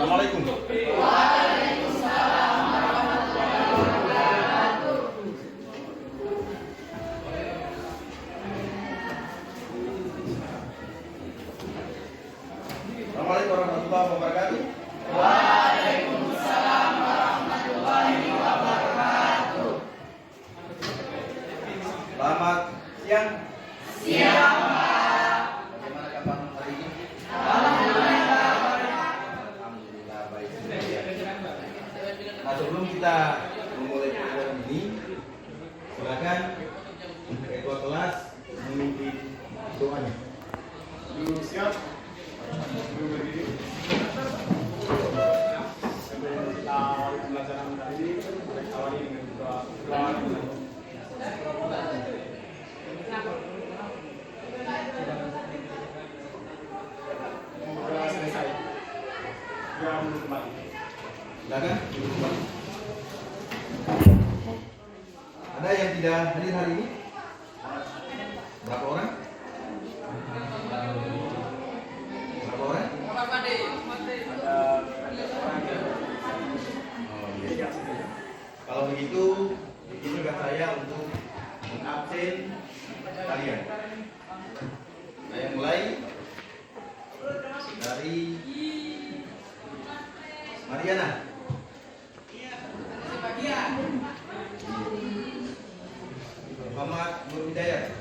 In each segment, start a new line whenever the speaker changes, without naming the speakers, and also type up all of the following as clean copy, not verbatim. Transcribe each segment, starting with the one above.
Assalamualaikum. Assalamualaikum warahmatullahi wabarakatuh.
Waalaikumsalam warahmatullahi wabarakatuh.
Selamat siang.
Siang, Pak.
Bagaimana kabar hari ini?
Alhamdulillah.
Alhamdulillah baik. Nah, sebelum kita memulai pelajaran ini, silakan ketua kelas memimpin doanya.
Siap. Sebelum berdiri, sebelum kita awali pembelajaran kali ini, kita awali dengan doa. Semoga selesai. Segera menuju kembali.
Silakan. Ada yang tidak hadir hari ini? Berapa orang? Berapa orang? Oh, iya. Kalau begitu, ini tugas saya untuk mengabsen kalian. Saya mulai dari Mariana. Muhammad Nur Hidayat.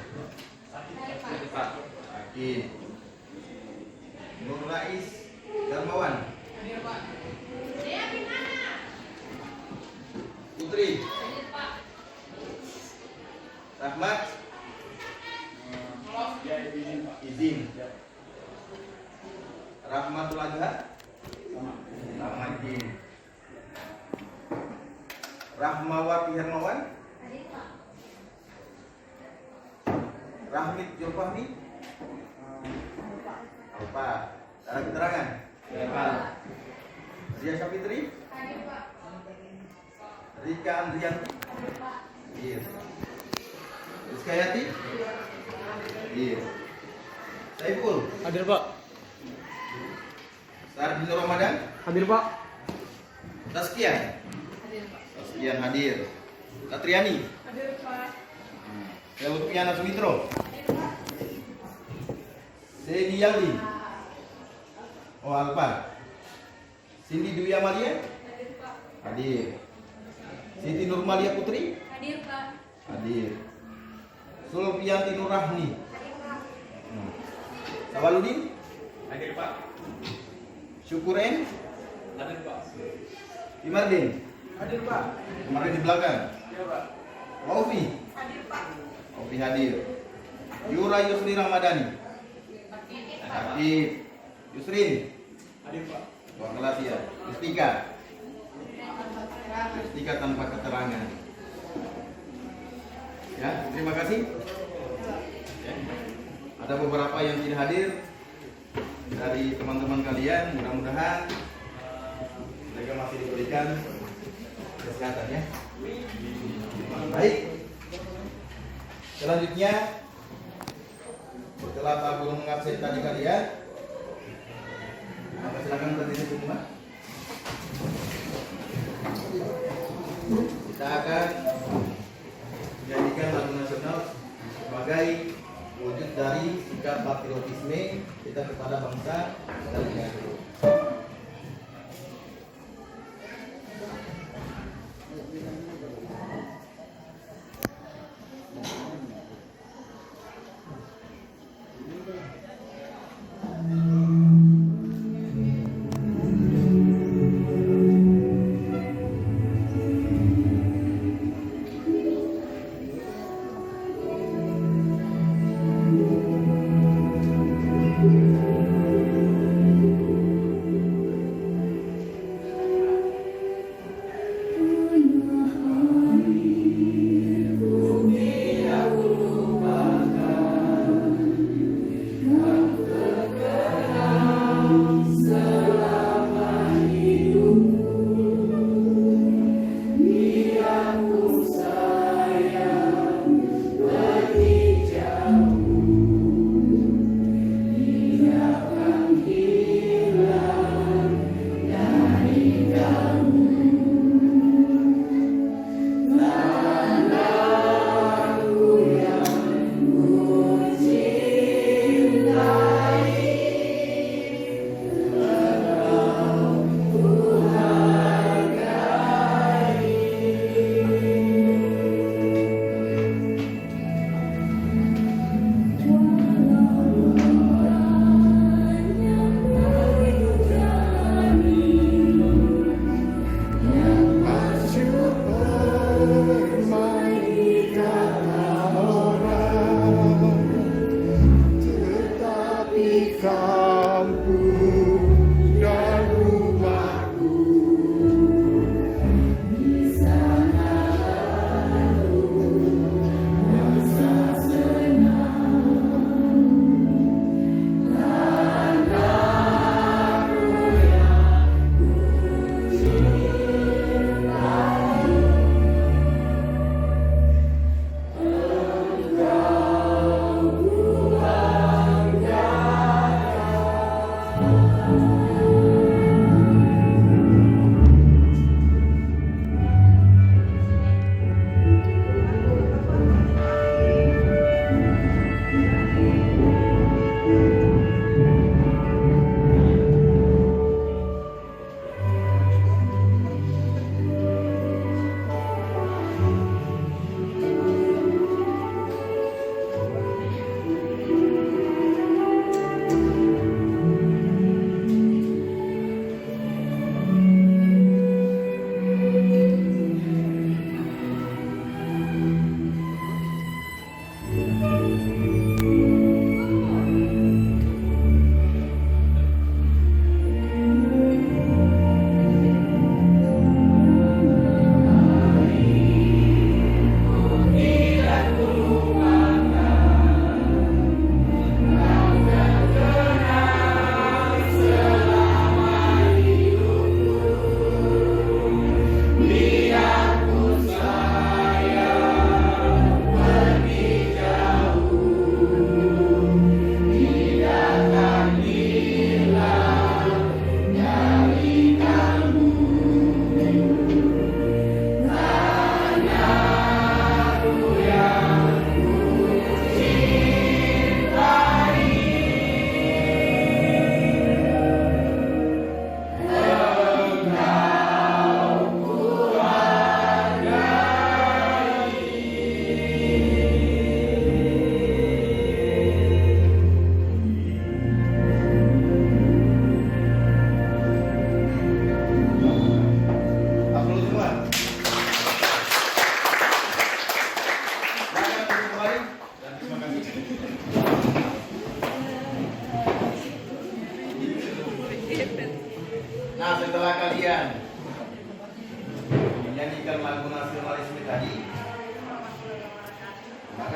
Sakit. Nur Rais Darmawan. Putri. Rahmat.
Ya, izin, Pak.
Izin. Rahmatul Adha.
Sama.
Rahmat izin. Rahmawati Hermawan. Rahmit Julfahmi. Apa? Ada keterangan?
Ya, Pak.
Ria Syafitri. Rika Andrianti. Iya. Rizkayati. Iya. Saiful.
Hadir, Pak.
Sardino Ramadan.
Hadir, Pak.
Taskian. Taskian hadir. Satriani.
Hadir, Pak.
Lutfiana Sumitro. Sedi Yaldi. Oh, Alpa. Cindy Dwi Amalia.
Hadir, Pak.
Hadir. Siti Nurmalia Putri.
Hadir, Pak.
Hadir. Sulfianti Nurrahmi.
Hadir, Pak.
Sawaludin.
Hadir, Pak.
Syukuren.
Hadir, Pak.
Imardin.
Hadir, Pak.
Kemarin di belakang.
Ya, Pak.
Maufi.
Hadir, Pak.
Maufi hadir. Yura Yusri Ramadhani. Aktif. Yusrin.
Hadir, Pak.
Tuan kelas ya. Yustika. Yustika tanpa keterangan. Ya, terima kasih. Ya. Ada beberapa yang tidak hadir dari teman-teman kalian. Mudah-mudahan mereka masih diberikan kesehatan ya. Baik. Selanjutnya, setelah Pak Guru mengabsen tadi kalian, maka silakan berdiri semua. Kita akan menyanyikan lagu nasional sebagai wujud dari sikap patriotisme kita kepada bangsa dan negara.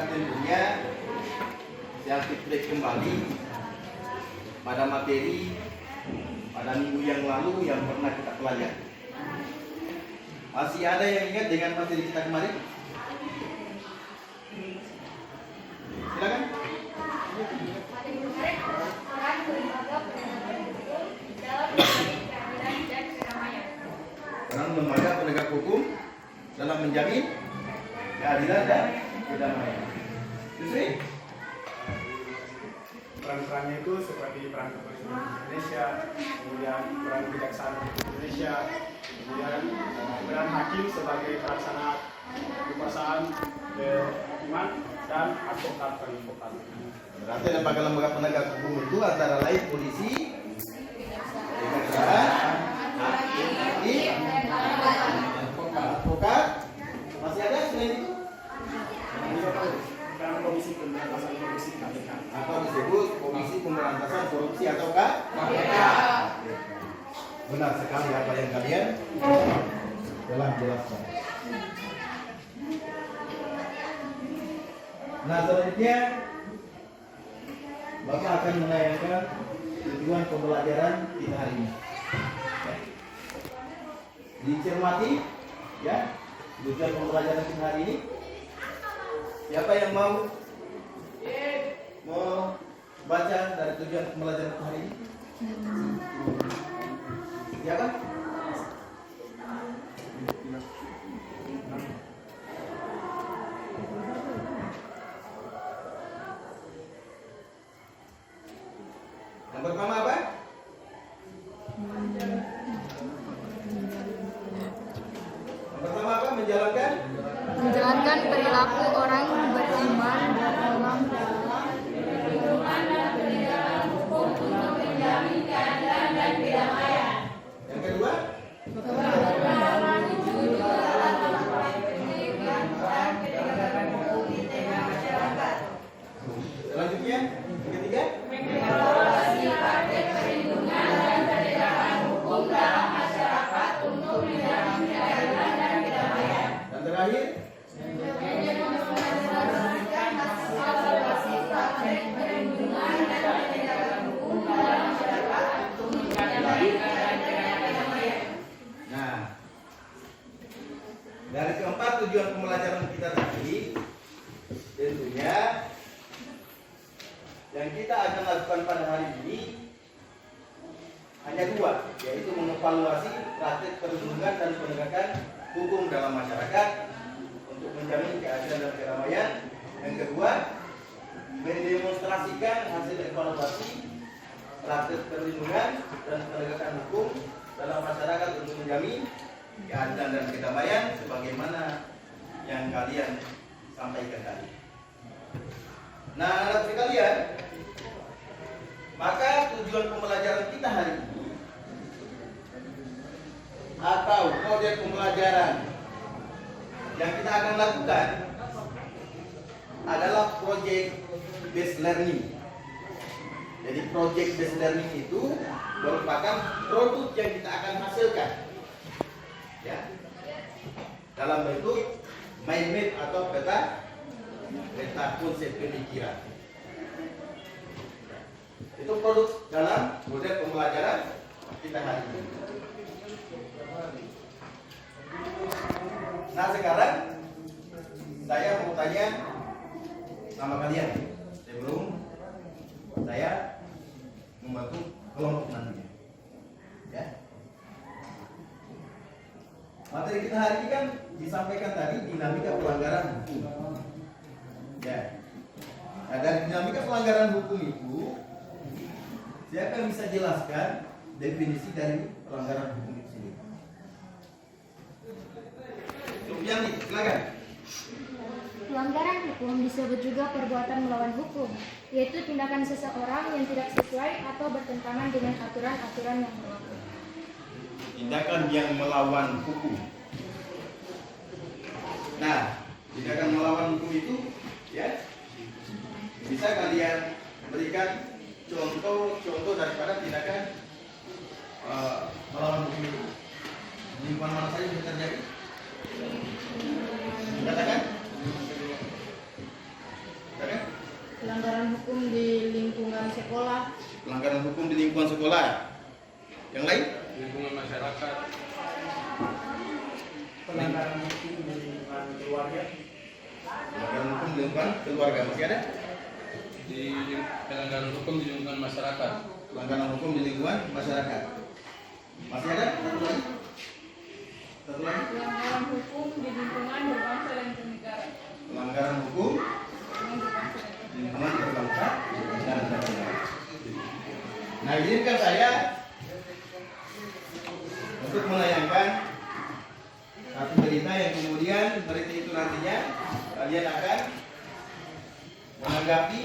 tentunya saya feedback kembali pada materi pada minggu yang lalu yang pernah kita pelajari. Masih ada yang ingat dengan materi kita kemarin? Silakan.
Materi kemarin peran lembaga penegak hukum dalam menjamin keadilan dan kedamaian.
Peran lembaga penegak hukum dalam menjamin keadilan dan kedamaian. Justru
Peran-perannya itu seperti peran kepolisian Indonesia, kemudian peran kejaksaan Indonesia, kemudian peran hakim sebagai pelaksana kekuasaan kehakiman dan advokat.
berarti lembaga-lembaga penegak hukum itu antara lain polisi, kejaksaan, hakim, advokat. Masih ada selain itu?
Dan komisi pemberantasan korupsi KPK.
Atau disebut Komisi Pemberantasan Korupsi atau KPK. Benar sekali apa yang kalian telah jelaskan. Nah, selanjutnya Bapak akan menayangkan tujuan pembelajaran kita hari ini. Dicermati, ya, tujuan pembelajaran kita hari ini. Siapa yang mau baca dari tujuan pembelajaran kita hari ini? Siapa? Yang pertama apa? Yang pertama apa?
Menjalankan perilaku orang beriman dalam
Yang kedua? Selanjutnya, yang ketiga? Dan terakhir? Nah, dari keempat tujuan pembelajaran kita tadi, tentunya yang kita akan lakukan pada hari ini hanya dua, yaitu mengevaluasi praktik perlindungan dan penegakan hukum dalam masyarakat untuk menjamin keadilan dan kedamaian. Yang kedua, mendemonstrasikan hasil evaluasi praktik perlindungan dan penegakan hukum dalam masyarakat untuk menjamin keadilan dan kedamaian sebagaimana yang kalian sampaikan tadi. Nah, anak sekalian, maka tujuan pembelajaran kita hari ini atau kode pembelajaran yang kita akan lakukan adalah project based learning. Jadi project based learning itu merupakan produk yang kita akan hasilkan, ya, dalam bentuk mind map atau peta konsep pemikiran. Itu produk dalam model pembelajaran kita hari ini. Nah, sekarang saya mau tanya sama kalian sebelum saya membantu kelompok nantinya. Ya. Materi kita hari ini kan disampaikan tadi dinamika pelanggaran hukum. Ya. Nah, dari dinamika pelanggaran hukum itu, saya akan bisa jelaskan definisi dari pelanggaran hukum itu sendiri. Supiani, silakan.
pelanggaran hukum disebut juga perbuatan melawan hukum, yaitu tindakan seseorang yang tidak sesuai atau bertentangan dengan aturan-aturan yang berlaku.
Tindakan yang melawan hukum. Nah, tindakan melawan hukum itu, ya, bisa kalian berikan contoh daripada tindakan melawan hukum itu. Di mana saja bisa terjadi? Katakan.
pelanggaran hukum di lingkungan sekolah,
Pelanggaran hukum di lingkungan sekolah. Yang lain?
lingkungan masyarakat,
Pelanggaran hukum di lingkungan keluarga.
Pelanggaran hukum di lingkungan keluarga masih ada?
pelanggaran hukum di lingkungan masyarakat,
Pelanggaran hukum di lingkungan masyarakat. Masih ada? Satu lagi? Satu lagi?
pelanggaran hukum di lingkungan berbangsa dan bernegara.
Pelanggaran hukum di lingkungan berbangsa dan bernegara. Nah, izinkan saya untuk menayangkan satu berita yang kemudian berita itu nantinya kalian akan menanggapi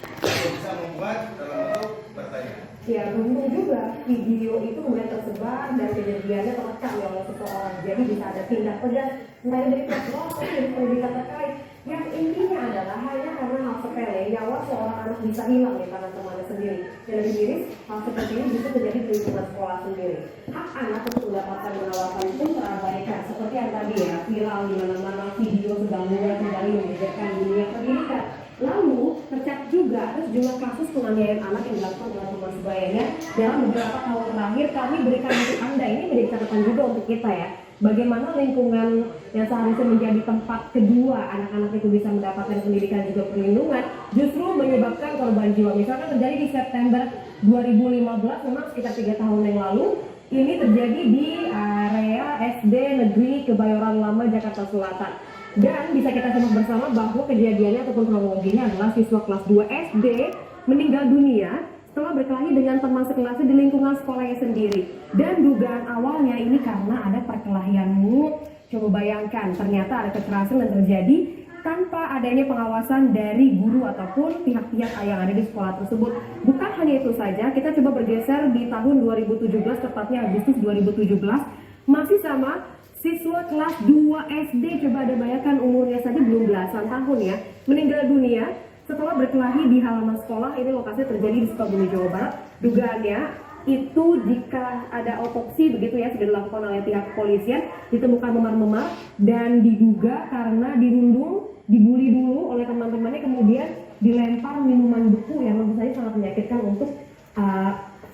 atau bisa membuat dalam bentuk pertanyaan.
Ya, beruntung juga video itu kemudian tersebar dan kejadiannya terekam oleh seseorang. Jadi bisa ada tindak tegas mulai dari proses dari pendidikan terkait. Yang intinya adalah hanya karena hal sepele nyawa seorang anak bisa hilang di tangan temannya sendiri. Dan lebih miris, hal seperti ini bisa terjadi di lingkungan sekolah sendiri. Hak anak untuk mendapatkan pengawasan pun terabaikan. Seperti yang tadi ya, viral di mana-mana video sedang mulai kembali membedakan dunia pendidikan. Lalu tercatat juga ada sejumlah kasus penganiayaan anak yang dilakukan oleh teman sebayanya dalam beberapa tahun terakhir. Kami berikan untuk Anda, ini menjadi catatan juga untuk kita ya, bagaimana lingkungan yang seharusnya menjadi tempat kedua anak-anak itu bisa mendapatkan pendidikan juga perlindungan justru menyebabkan korban jiwa. Misalkan terjadi di September 2015, memang sekitar 3 tahun yang lalu, ini terjadi di area SD Negeri Kebayoran Lama, Jakarta Selatan. Dan bisa kita simak bersama bahwa kejadiannya ataupun kronologinya adalah siswa kelas 2 SD meninggal dunia setelah berkelahi dengan teman sekelasnya di lingkungan sekolahnya sendiri. Dan dugaan awalnya ini karena ada perkelahian mulut. Coba bayangkan, ternyata ada kekerasan yang terjadi tanpa adanya pengawasan dari guru ataupun pihak-pihak yang ada di sekolah tersebut. Bukan hanya itu saja, kita coba bergeser di tahun 2017, tepatnya Agustus 2017, masih sama. Siswa kelas 2 SD, coba ada bayangkan umurnya saja belum belasan tahun ya, meninggal dunia setelah berkelahi di halaman sekolah. Ini lokasi terjadi di Sukabumi, Jawa Barat. Dugaannya itu jika ada otopsi begitu ya, sudah dilakukan oleh pihak kepolisian, ditemukan memar-memar dan diduga karena dirundung, dibully dulu oleh teman-temannya, kemudian dilempar minuman beku yang tentu saja sangat menyakitkan untuk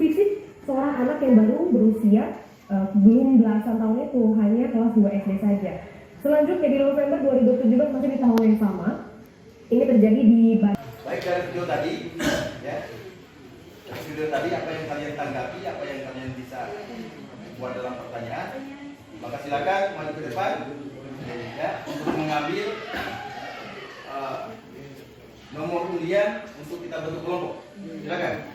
fisik seorang anak yang baru berusia belum belasan tahun itu, hanya kelas 2 SD saja. Selanjutnya di November 2017, masih di tahun yang sama, ini terjadi di
Baik, dari video tadi, ya, dari video tadi apa yang kalian tanggapi, apa yang kalian bisa buat dalam pertanyaan, maka silakan maju ke depan, ya, untuk mengambil nomor undian untuk kita bentuk kelompok. Silakan.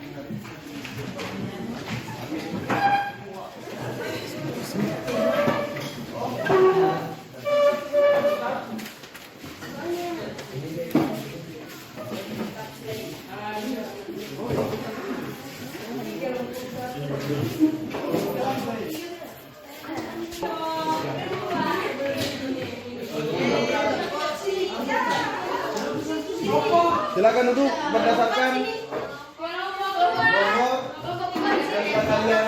Silakan duduk berdasarkan nomor dan kalian.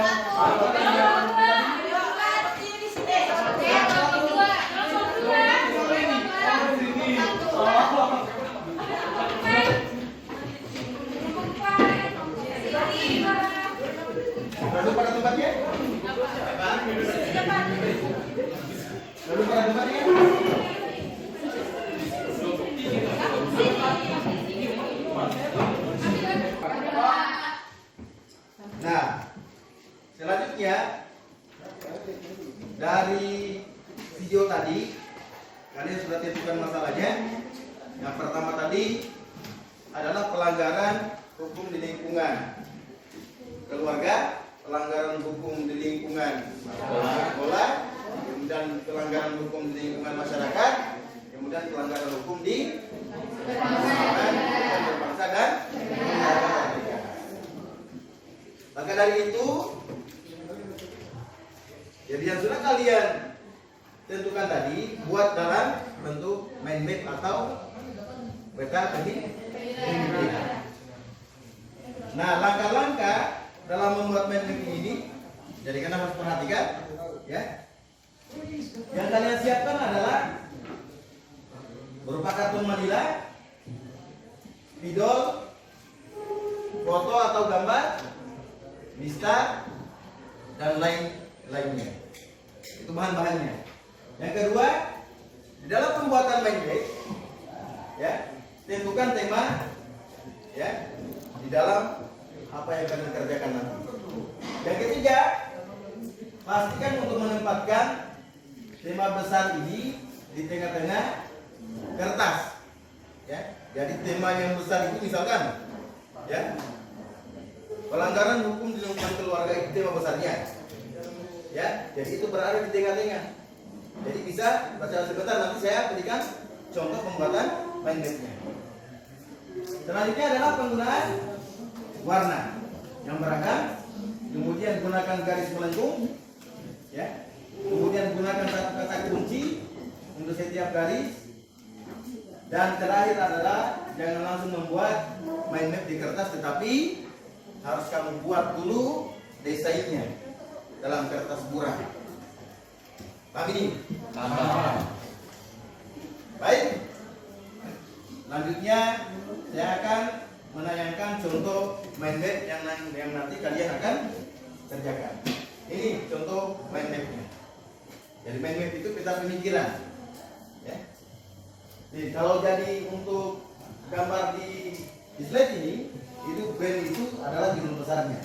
Lalu pada tempatnya? Lalu pada tempatnya? Nah, selanjutnya dari video tadi kalian sudah tentukan masalahnya. Yang pertama tadi adalah pelanggaran hukum di lingkungan keluarga, pelanggaran hukum di lingkungan sekolah, kemudian pelanggaran hukum di lingkungan masyarakat, kemudian pelanggaran hukum di berbangsa dan bernegara. Maka dari itu, jadi yang sudah kalian tentukan tadi buat dalam bentuk mind map atau peta pendidikan. Nah, langkah-langkah dalam membuat mind map ini, jadi kalian harus perhatikan, ya. Yang kalian siapkan adalah berupa kartu Manila, spidol, foto atau gambar, lista, dan lainnya. Itu bahan-bahannya. Yang kedua, di dalam pembuatan mind map, ya, tentukan tema, ya, di dalam apa yang akan dikerjakan nanti. Yang ketiga, pastikan untuk menempatkan tema besar ini di tengah-tengah kertas. Ya, jadi tema yang besar itu misalkan, ya, pelanggaran hukum di lingkungan keluarga itu tema besarnya. Ya, jadi itu berada di tengah-tengah. Jadi bisa baca sebentar, nanti saya berikan contoh pembuatan mind map-nya. Selanjutnya adalah penggunaan warna yang beragam. Kemudian gunakan garis melengkung, ya. Kemudian gunakan satu kata kunci untuk setiap garis. Dan terakhir adalah jangan langsung membuat mind map di kertas, tetapi harus kamu buat dulu desainnya dalam kertas buram. Paham ini?
Paham.
Baik. Selanjutnya saya akan menayangkan contoh mind map yang nanti kalian akan kerjakan. Ini contoh mind map-nya. Jadi mind map itu peta pemikiran. Ya. Jadi kalau jadi untuk gambar di slide ini, itu brand itu adalah judul besarnya.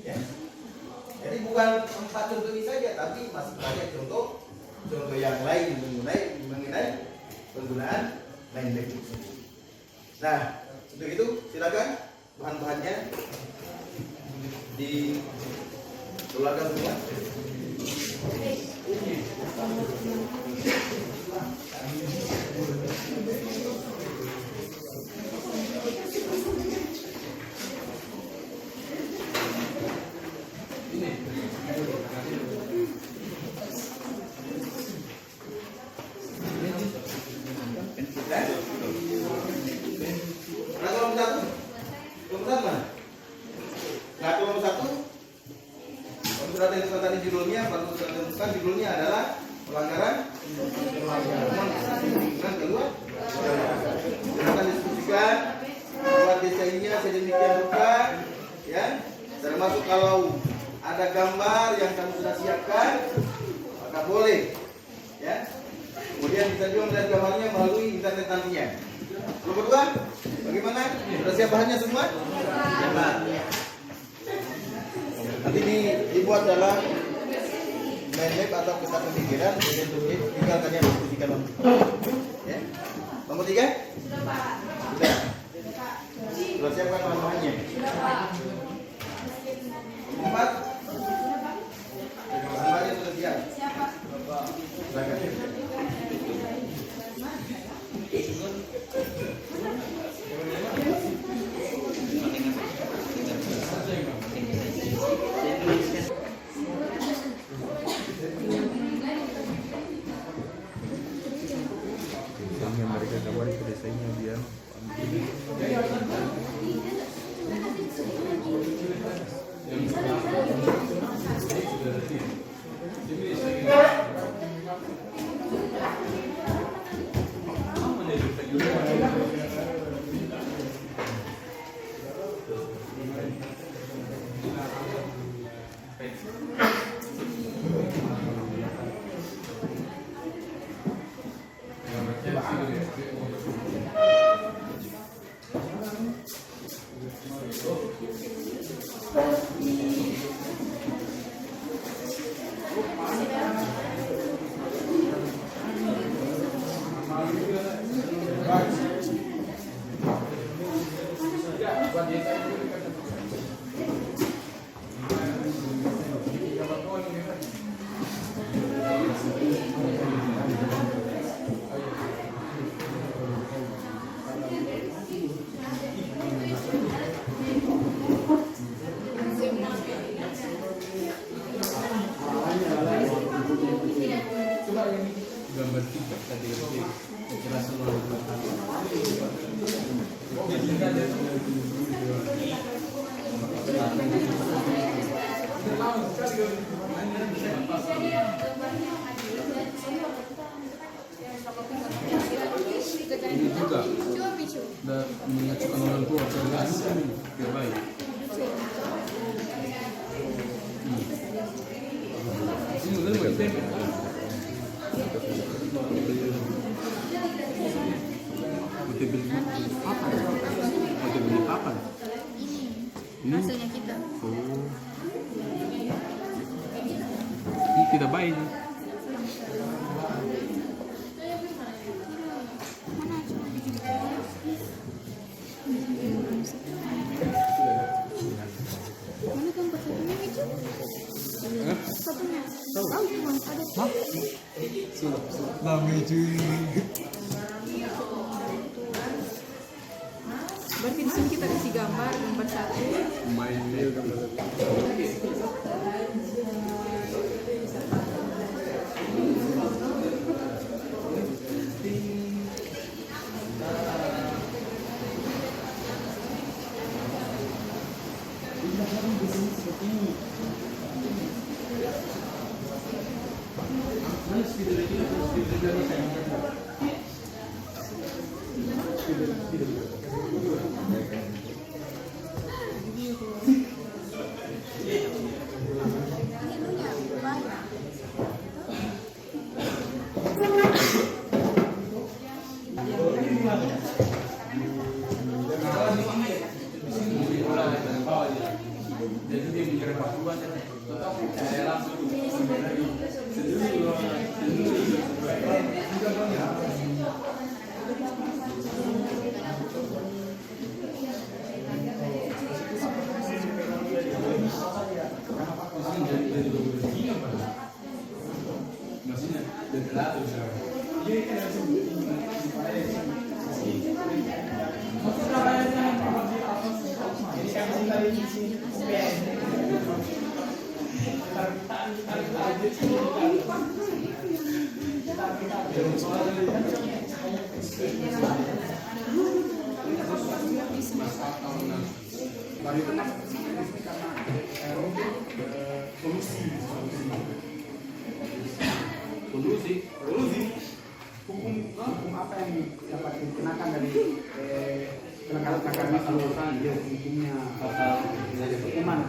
Ya. Jadi bukan 4 contoh ini saja, tapi masih banyak contoh yang lain mengenai penggunaan mind map itu. Nah, untuk itu silakan bahan-bahannya dikeluarkan semua. Judulnya adalah pelanggaran lingkungan keluarga. Silakan diskusikan, buat desainnya sedemikian rupa, ya. Termasuk kalau ada gambar yang kamu sudah siapkan, maka boleh, ya. Kemudian bisa juga melihat gambarnya melalui internet nantinya. Belum berdua? Bagaimana? Sudah siap bahannya semua? Ya, Pak. Nanti dibuat dalam mind map atau peta pemikiran, tinggal kalian diskusikan. Ya. Nomor 3?
Sudah, Pak.
Sudah. Sudah siapkan bahan-bahannya.
Sudah, Pak.
4? Bahan-bahannya sudah siap.
Siapa?
Silakan.
Yang mereka kawan itu desainnya dia gambar 3 tadi kejelasan lalu belakang. Ini juga mengacukan orang tua keras kan tidak baik. Ini udah buat tempe. Udah beli papan. Udah beli papan. Ini
Hasilnya kita.
oh. Ini tidak baik.
Mana tempat satunya itu? Satunya. Oh, cuma ada.
Lama cuy.
Berarti di sini kita kasih gambar satu.
Main mail gambar.
Hukum apa yang dapat dikenakan dari pelanggaran hukumnya hukuman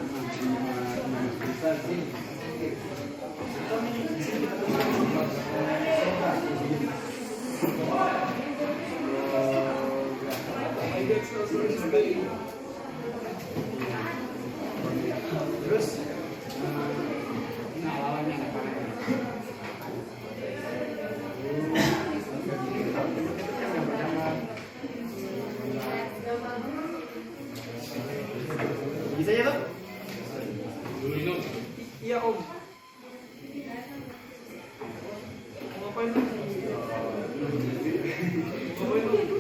terus ini awalnya bisa ya tuh? Iya om. Ngapain tuh? Ngapain tuh?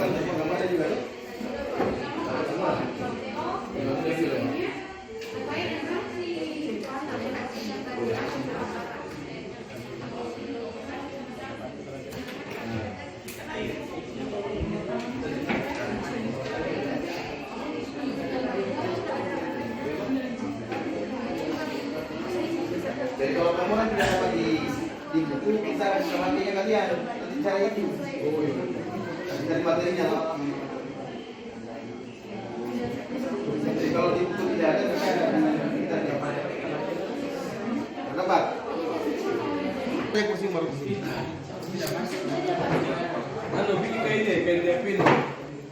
kan semua gambarnya juga tuh. Semua. Jadi kalau kamu kan tidak dapat di buku, bisa kasih materinya kalian. Nanti cari itu. Nanti cari materinya loh. Jadi kalau di buku tidak ada, bisa ada kita dapat. Dapat. Saya kursi baru di sini.
Ano, bikin kayak ini, kayak Devin.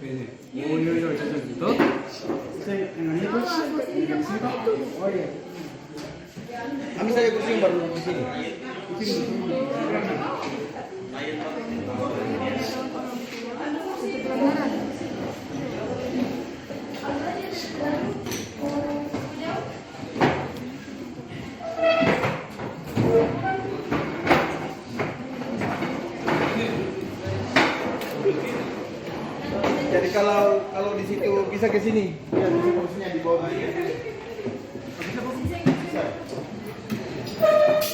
Kayak ini. Oh iya, itu.
Saya yang ini tuh, yang sini Pak. Oh iya.
Ambil saja kursi yang baru di sini. Jadi kalau di situ bisa ke sini, ya di sini posisinya di bawah. Bisa.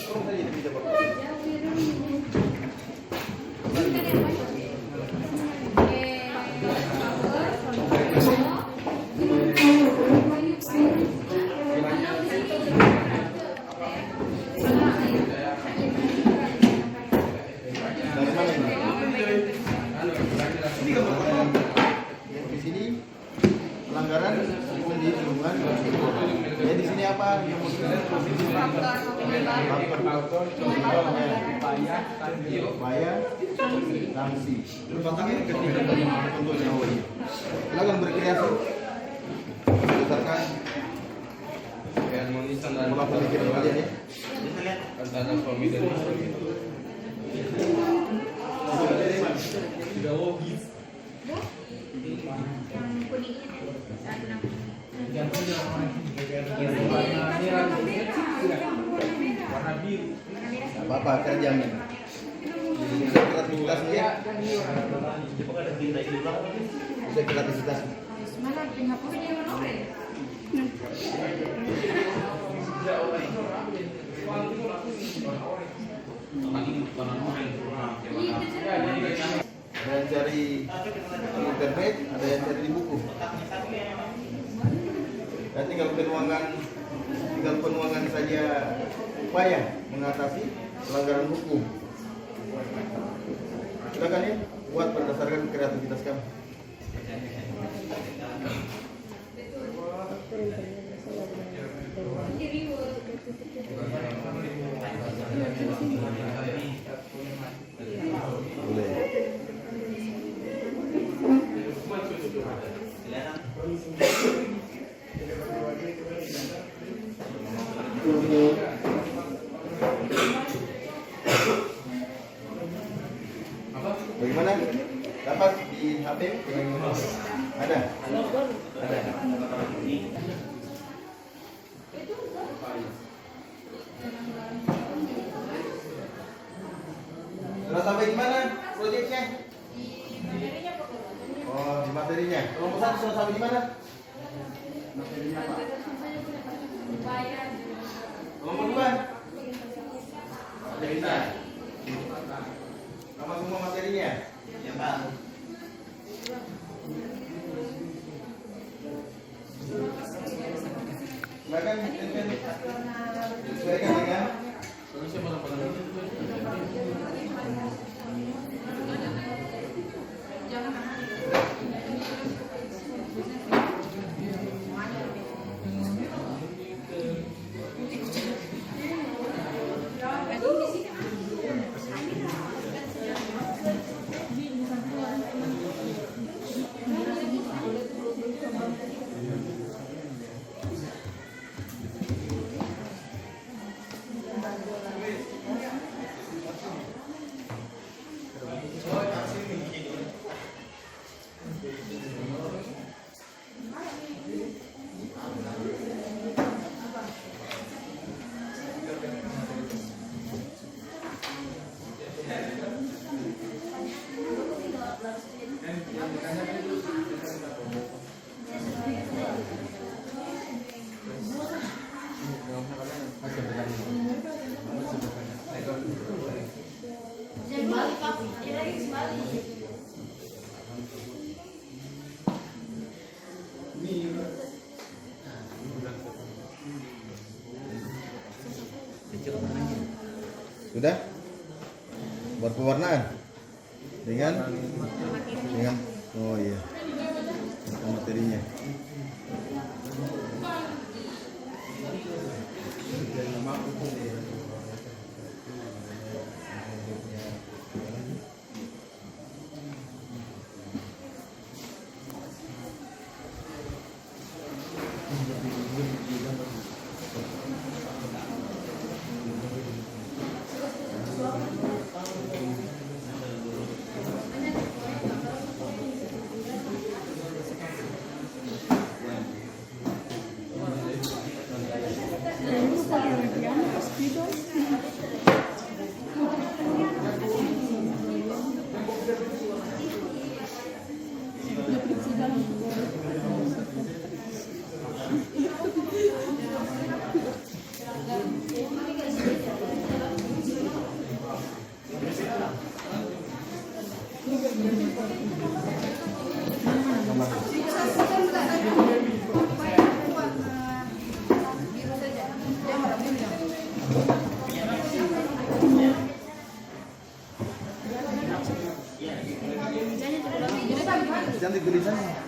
Turun saja di bisa bawah. Dari mana ini? Ini gambar foto. Di sini pelanggaran hukum di lingkungan. Ya di sini apa? Yang mau upaya, sanksi. Contohnya contohnya silakan berkreasi berdasarkan pola pemikiran kalian ya.
Antara suami dan istri. Tidak logis. Warna biru.
Apa-apa, saya jamin. Bisa kreativitasnya. Bisa kreativitas. Ada yang cari di internet, ada yang cari di buku. Dan tinggal penuangan saja upaya mengatasi pelanggaran hukum. Silakan ya, buat berdasarkan kreativitas kamu. Boleh. Bagaimana? Dapat di HP? Ada? Ada. Sudah sampai di mana proyeknya? Oh, di materinya. Kelompok satu sudah sampai di mana?
Materinya Pak.
Kelompok dua? Bisa. Sama semua materinya? Ya Pak. Silakan sesuaikan dengan Sudah? Buat pewarnaan dengan oh iya, materinya. Cantik tulisannya.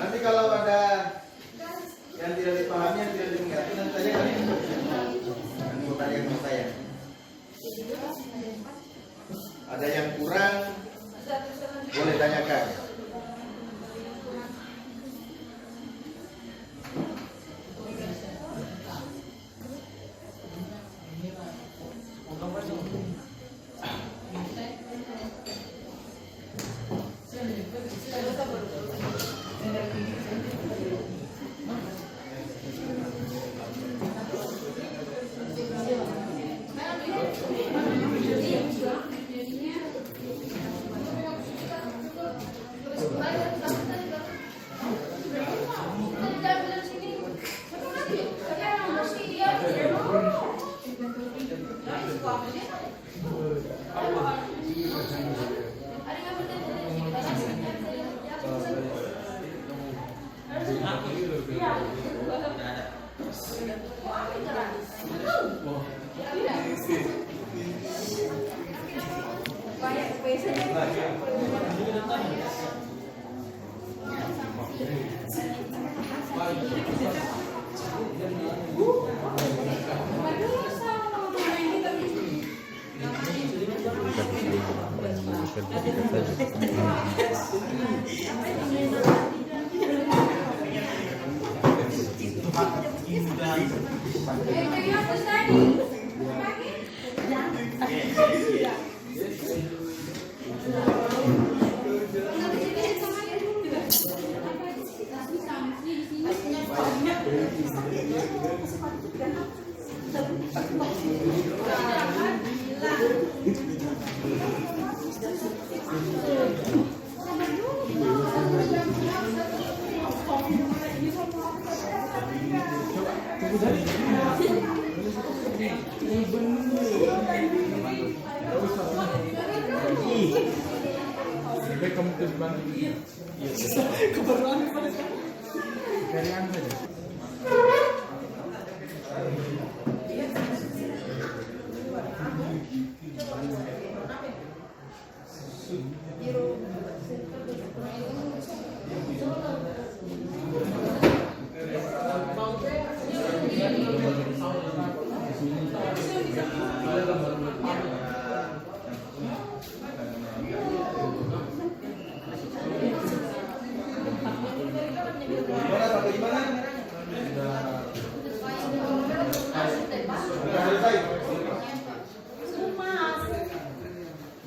Nanti kalau ada yang tidak dipahami, yang tidak dimengerti, nanti tanyakan. Nanti mau tanya ke saya. Ada yang kurang, boleh tanyakan.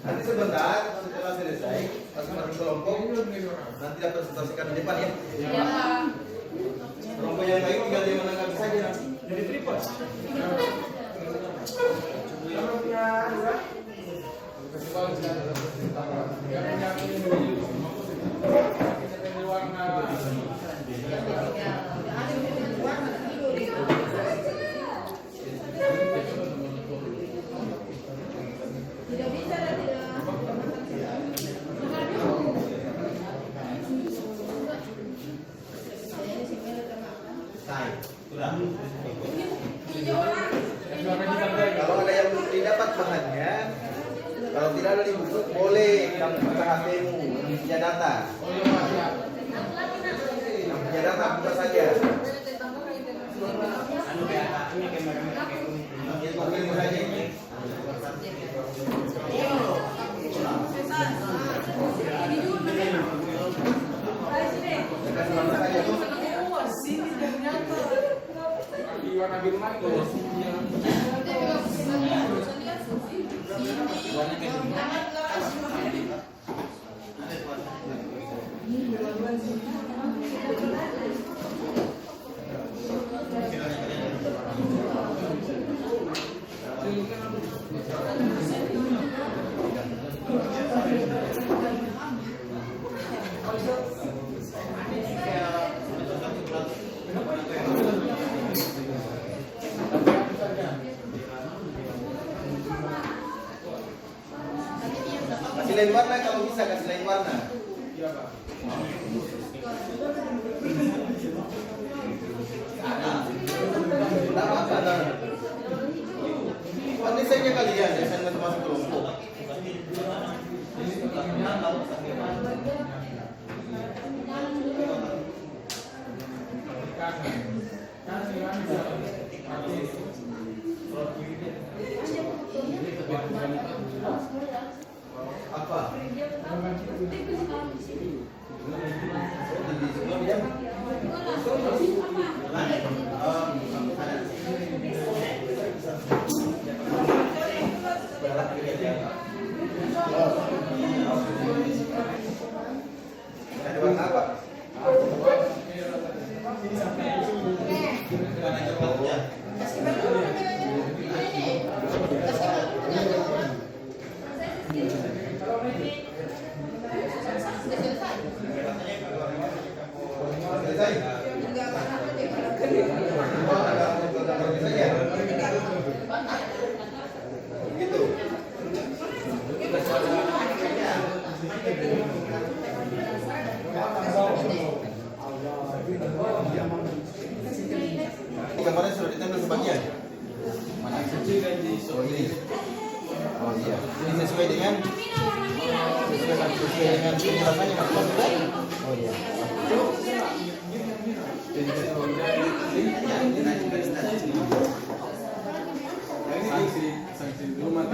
Nanti sebentar setelah selesai masing-masing kelompok nanti dapat presentasikan di depan ya.
Iya, Pak.
Kelompok yang lain tinggal dia menanggapi saja. Jadi tripod.
Tidak bisa dan tidak.
Sudah.
Hijau.
Kalau ada yang belum didapat bahannya, kalau tidak ada di buku, boleh kamu buka HP-mu, yang punya data. Yang punya data buka saja. Ini kopimu saja ini. Kasih mana saja tuh?
Warna biru mana itu?
Kasih lain warna kalau bisa, kasih lain warna.
Iya, Pak.
Tidak apa-apa. Pandai saja kalian, desain masing-masing kelompok. Apa? Ada warna apa? Selesai? Begitu. Gambarnya sudah ditempel sebagian. Mana? Oh ini. Oh iya. Ini sesuai dengan penjelasannya Mas. Oh iya.
Sanksi rumah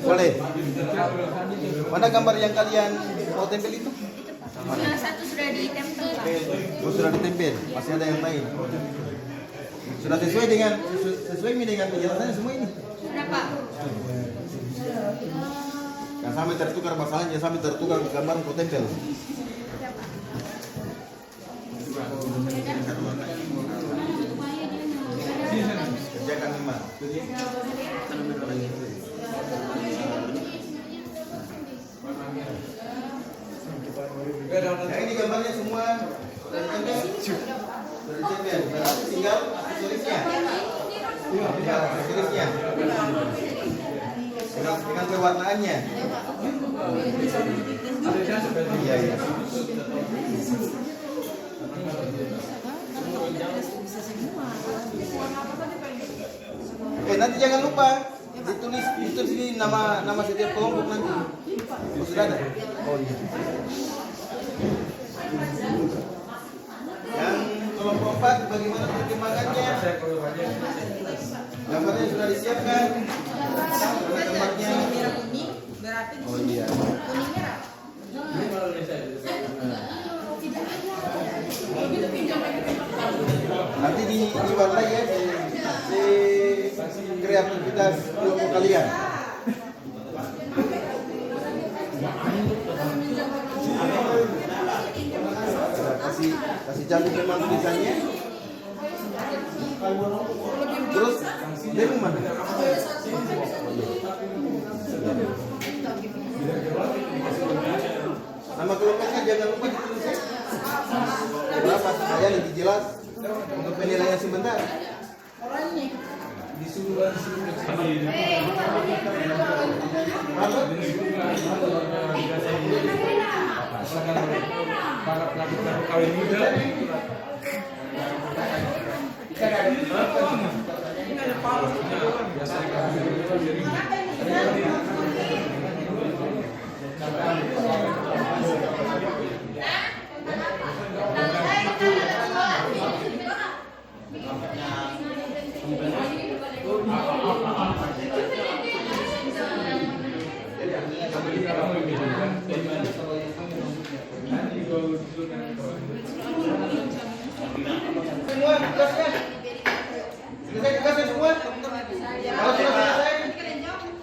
Boleh. Mana gambar yang kalian mau tempel itu?
Yang satu sudah ditempel, Pak.
Oh, sudah ditempel. Masih ada yang lain. Sudah sesuai dengan penjelasannya semua ini.
Sudah, Pak.
Jangan sampai tertukar masalahnya, jangan sampai tertukar gambar kau tempel. Kerjakan memang. Nah, ini gambarnya semua sudah ditempel. Sudah ditempel. Berarti tinggal tulisnya. Tinggal tulisnya. Dengan pewarnaannya. Iya, iya. Nanti jangan lupa ditulis sini nama setiap kelompok nanti. Oh, sudah ada. Oh iya. Yang kelompok 4 bagaimana perkembangannya? Gambarnya sudah disiapkan. Gambarnya. Oh iya.
Begitu pinjam
dibuat lagi ya si kreativitas kelompok kalian. Kasih cantik memang tulisannya. Terus dia mana? Nama kelompoknya jangan lupa ditulis ya. Berapa supaya lebih jelas untuk penilaian sebentar.
Para pelaku kawin muda.
Semua tugasnya selesai tugasnya semua. Kalau sudah selesai,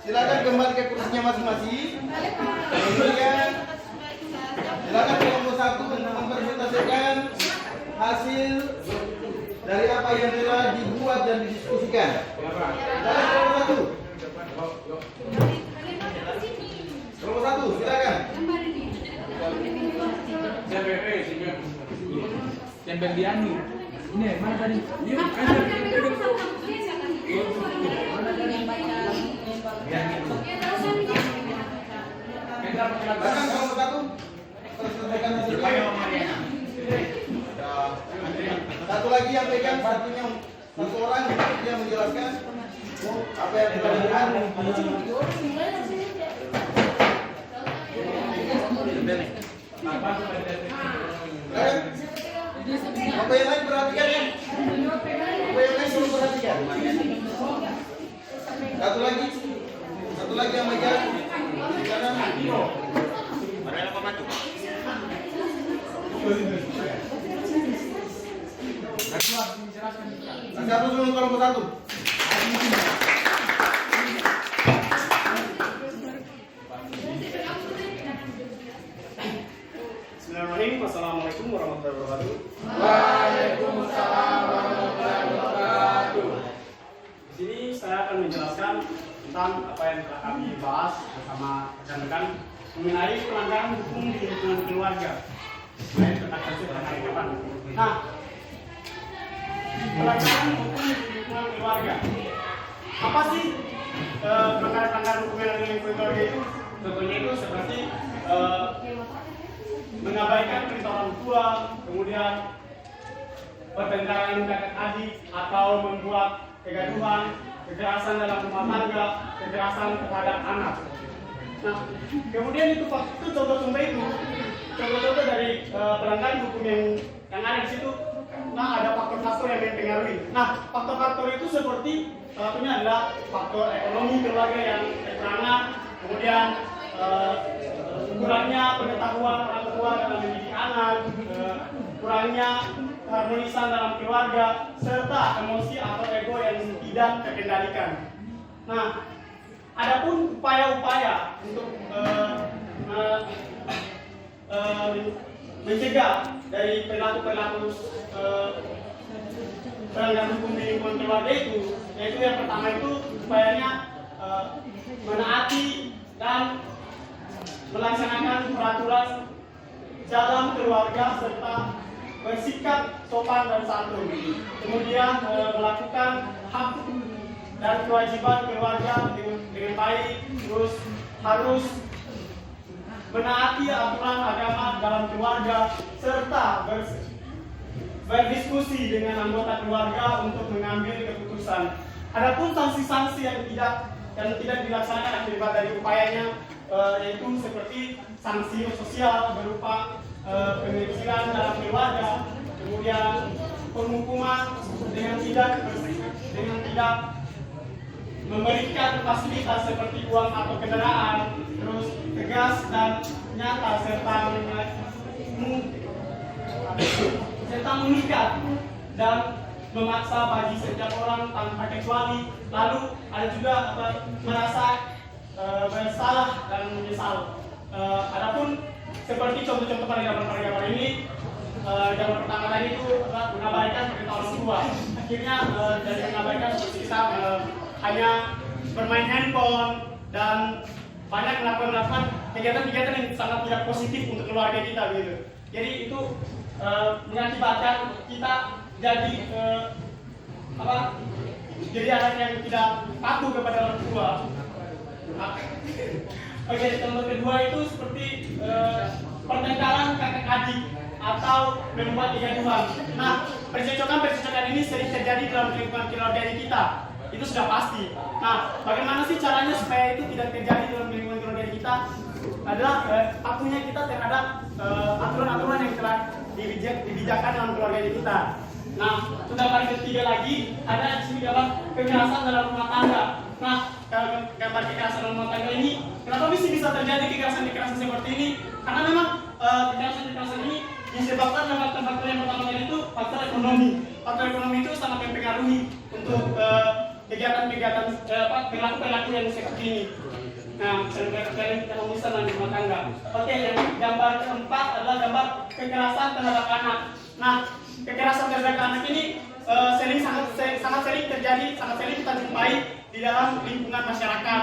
silakan kembali ke kursinya masing-masing. Kemudian silakan kelompok 1 mempresentasikan hasil dari apa yang telah dibuat dan didiskusikan. Silakan kelompok 1. Kelompok 1, silakan.
Yang Diani. Ini mana tadi?
Silakan kelompok 1. Presentasikan hasilnya. Satu lagi yang pegang, satunya satu orang yang menjelaskan apa yang telah dilakukan. Apa yang lain perhatikan ya? Apa yang lain perlu perhatikan? Satu lagi yang megang di kanan. Satu sebelum kelompok 1.
Bismillahirrahmanirrahim. Assalamualaikum warahmatullahi wabarakatuh.
Waalaikumsalam warahmatullahi wabarakatuh.
Di sini saya akan menjelaskan tentang apa yang telah kami bahas bersama rekan-rekan mengenai pelanggaran hukum di lingkungan keluarga. Baik tentang kasus penangkapan. Nah, pelanggaran hukum di lingkungan keluarga. Apa sih pelanggaran hukum yang di lingkungan keluarga itu? Contohnya itu seperti mengabaikan perintah orang tua, kemudian pertengkaran kakak adik, atau membuat kegaduhan, kekerasan dalam rumah tangga, kekerasan terhadap anak. Nah, kemudian itu contoh-contoh itu, contoh-contoh dari pelanggaran hukum yang ada di situ. Nah, ada faktor-faktor yang mempengaruhi. Nah, faktor-faktor itu seperti salah satunya adalah faktor ekonomi keluarga yang kekurangan, kemudian kurangnya pengetahuan orang tua dalam mendidik anak, kurangnya keharmonisan dalam keluarga, serta emosi atau ego yang tidak terkendalikan. Nah, adapun upaya-upaya untuk mencegah dari perilaku-perilaku pelanggaran hukum di lingkungan keluarga itu, yaitu yang pertama itu upayanya menaati dan melaksanakan peraturan dalam keluarga serta bersikap sopan dan santun. Kemudian melakukan hak dan kewajiban keluarga dengan baik, terus harus menaati aturan agama dalam keluarga serta berdiskusi dengan anggota keluarga untuk mengambil keputusan. Adapun sanksi-sanksi yang tidak dilaksanakan akibat dari upayanya yaitu seperti sanksi sosial berupa pengecilan dalam keluarga, kemudian penghukuman dengan tidak memberikan fasilitas seperti uang atau kendaraan, terus tegas dan nyata serta mengikat dan memaksa bagi setiap orang tanpa kecuali, lalu ada juga merasa bersalah dan menyesal. Adapun seperti contoh-contoh paragraf ini, yang pertama tadi itu mengabaikan perintah orang tua. Akhirnya dari mengabaikan seperti kita hanya bermain handphone dan banyak melakukan kegiatan-kegiatan yang sangat tidak positif untuk keluarga kita gitu. Jadi itu mengakibatkan kita jadi jadi anak yang tidak patuh kepada orang tua. Oke, contoh kedua itu seperti pertengkaran kakak adik atau membuat kegaduhan. Nah, percecokan ini sering terjadi dalam lingkungan keluarga kita. Itu sudah pasti. Nah, bagaimana sih caranya supaya itu tidak terjadi dalam lingkungan keluarga kita? Adalah patuhnya kita terhadap aturan-aturan yang telah dibijakkan dalam keluarga kita. Nah, untuk gambar ketiga lagi ada di sini gambar kekerasan dalam rumah tangga. Nah, gambar kekerasan dalam rumah tangga ini, kenapa bisa terjadi kekerasan seperti ini? Karena memang kekerasan ini disebabkan dengan faktor yang pertama tadi itu faktor ekonomi. Faktor ekonomi itu sangat mempengaruhi untuk kegiatan-kegiatan perilaku yang seperti ini. Nah, kalian bisa di rumah tangga. Oke, yang gambar keempat adalah gambar kekerasan terhadap anak. Nah, kekerasan terhadap anak ini sangat sering terjadi, sangat sering kita jumpai di dalam lingkungan masyarakat,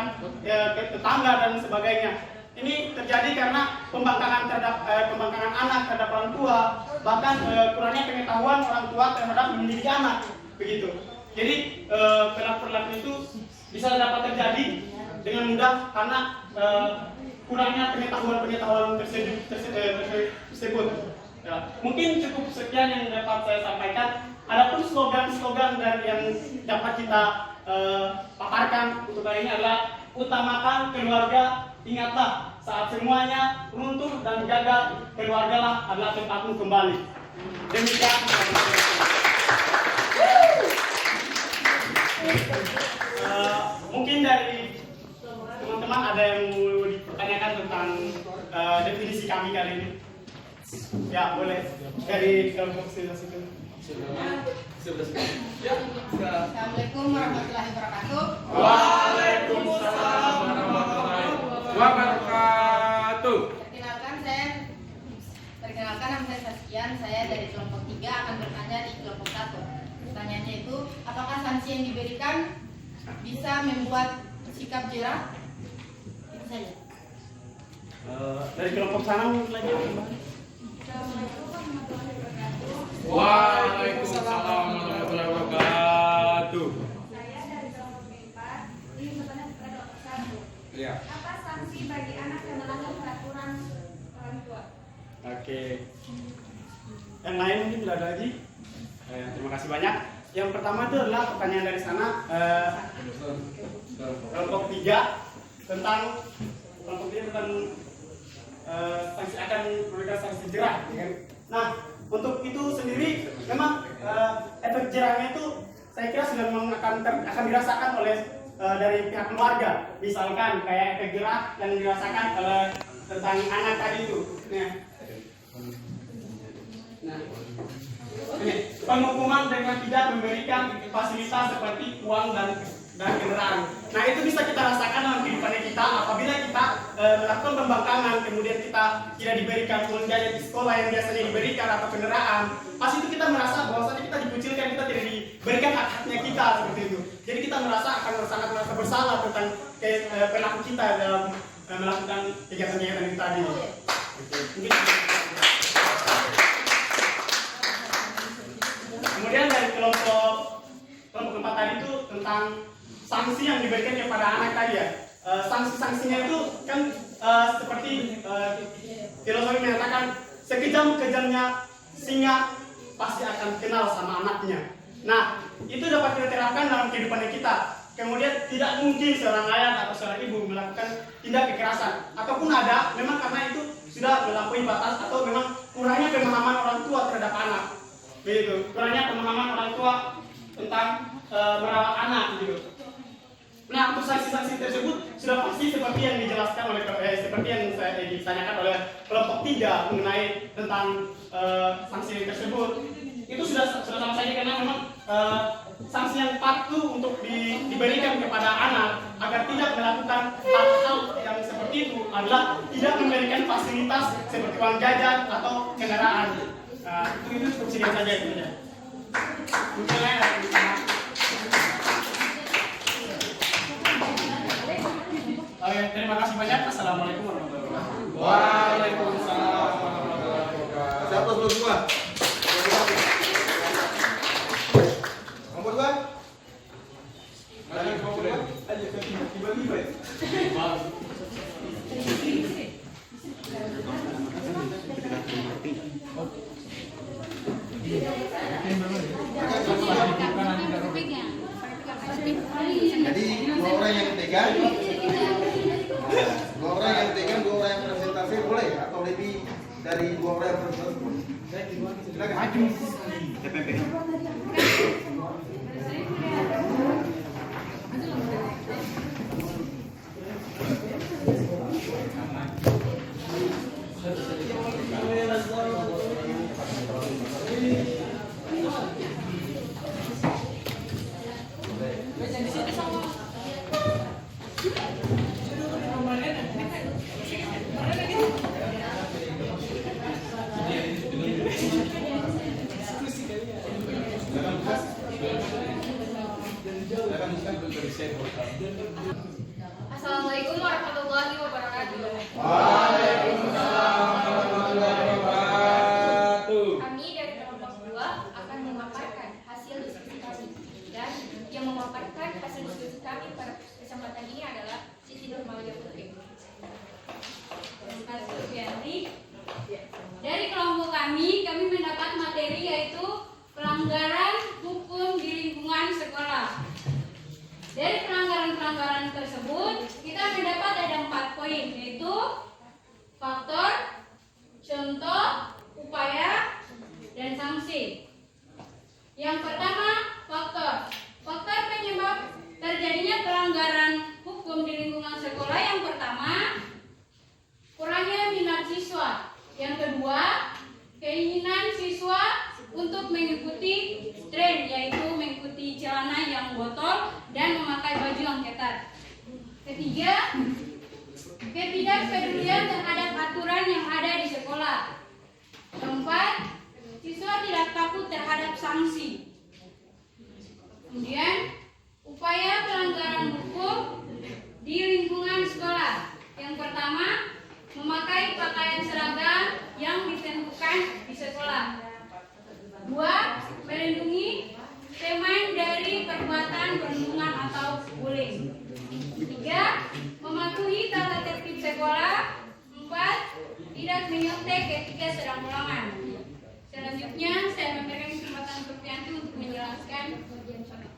tetangga dan sebagainya. Ini terjadi karena pembangkangan anak terhadap orang tua, bahkan kurangnya pengetahuan orang tua terhadap mendidik anak, begitu. Jadi perilaku itu bisa dapat terjadi dengan mudah karena kurangnya pengetahuan tersebut. Ya, mungkin cukup sekian yang dapat saya sampaikan. Adapun slogan-slogan dari yang dapat kita paparkan untuk kali ini adalah utamakan keluarga, ingatlah saat semuanya runtuh dan gagal, keluargalah adalah tempatmu kembali. Demikian. Mungkin dari teman-teman ada yang mau dipertanyakan tentang definisi kami kali ini? Ya, boleh. Dari kelompok sebelah situ.
Assalamualaikum warahmatullahi wabarakatuh.
Waalaikumsalam warahmatullahi wabarakatuh.
Perkenalkan nama saya Saskian, saya dari kelompok 3 akan bertanya di kelompok 1. Pertanyaannya itu, apakah sanksi yang diberikan bisa membuat sikap jerah? Itu saja.
Dari kelompok sana mungkin lagi.
Waalaikumsalam warahmatullahi wabarakatuh.
Saya dari kelompok 4 ingin bertanya kepada Dokter 1.
Iya.
Apa sanksi bagi anak yang melanggar peraturan orang tua?
Oke. Yang lain mungkin tidak ada lagi. Terima kasih banyak. Yang pertama itu adalah pertanyaan dari sana kelompok 3 tentang sanksi akan memberikan sanksi jerah. Nah, untuk itu sendiri memang efek jerahnya itu saya kira sudah akan dirasakan oleh dari pihak keluarga. Misalkan kayak efek jerah yang dirasakan tentang anak tadi itu. Nah, penghukuman dengan tidak memberikan fasilitas seperti uang dan kendaraan. Nah, itu bisa kita rasakan dalam kehidupan kita apabila kita melakukan pembangkangan, kemudian kita tidak diberikan uang jajan di sekolah yang biasanya diberikan atau kendaraan. Pas itu kita merasa bahwasanya kita dikucilkan, kita tidak diberikan hak-haknya kita seperti itu. Jadi kita akan sangat merasa bersalah tentang perilaku kita dalam melakukan kegiatan-kegiatan itu tadi. Mungkin. Kemudian dari kelompok 4 tadi itu tentang sanksi yang diberikan kepada anak tadi ya. Sanksi-sanksinya itu kan seperti filosofi menyatakan sekejam-kejamnya singa pasti akan kenal sama anaknya. Nah, itu dapat kita terapkan dalam kehidupan kita. Kemudian tidak mungkin seorang ayah atau seorang ibu melakukan tindak kekerasan, ataupun ada memang karena itu sudah melampaui batas atau memang kurangnya pemahaman orang tua terhadap anak. Begitu, kurangnya pemahaman orang tua tentang merawat anak gitu. Nah, untuk sanksi-sanksi tersebut sudah pasti seperti yang dijelaskan oleh seperti yang saya ditanyakan oleh kelompok 3 mengenai tentang sanksi tersebut. Itu sudah sama saja karena memang sanksi yang patuh untuk diberikan kepada anak agar tidak melakukan hal-hal yang seperti itu adalah tidak memberikan fasilitas seperti uang jajan atau kendaraan. Itu subsidi saja itu ya. Mungkin lain ada di sana. Oke, terima kasih banyak. Assalamualaikum warahmatullahi wabarakatuh.
Waalaikumsalam warahmatullahi wabarakatuh. Siapa sebelum semua? Nomor 2. Tiba-tiba. Jadi dua orang yang pegang, dua orang yang presentasi boleh atau lebih dari dua orang yang presentasi boleh. Silakan.
Assalamualaikum warahmatullahi wabarakatuh.
Waalaikumsalam warahmatullahi wabarakatuh.
Kami dari kelompok 2 akan memaparkan hasil diskusi kami, dan yang memaparkan hasil diskusi kami pada kesempatan ini adalah Siti Nurmalia Putri.
Terima kasih Sufianti. Dari kelompok kami mendapat materi yaitu pelanggaran hukum di lingkungan sekolah. Dari pelanggaran-pelanggaran tersebut, kita mendapat ada 4 poin, yaitu faktor, contoh, upaya, dan sanksi. Yang pertama, faktor. Faktor penyebab terjadinya pelanggaran hukum di lingkungan sekolah yang pertama, kurangnya minat siswa. Yang kedua, keinginan siswa untuk mengikuti tren, yaitu mengikuti celana yang botol dan memakai baju yang ketat. Ketiga, ketidakpedulian terhadap aturan yang ada di sekolah. Keempat, siswa tidak takut terhadap sanksi. Kemudian, upaya pelanggaran hukum di lingkungan sekolah. Yang pertama, memakai pakaian seragam yang ditentukan di sekolah. 2. Melindungi teman dari perbuatan perundungan atau bullying. 3. Mematuhi tata tertib sekolah. 4. Tidak menyontek ketika sedang ulangan. Selanjutnya saya memberikan kesempatan Sufianti untuk menjelaskan bagian sana.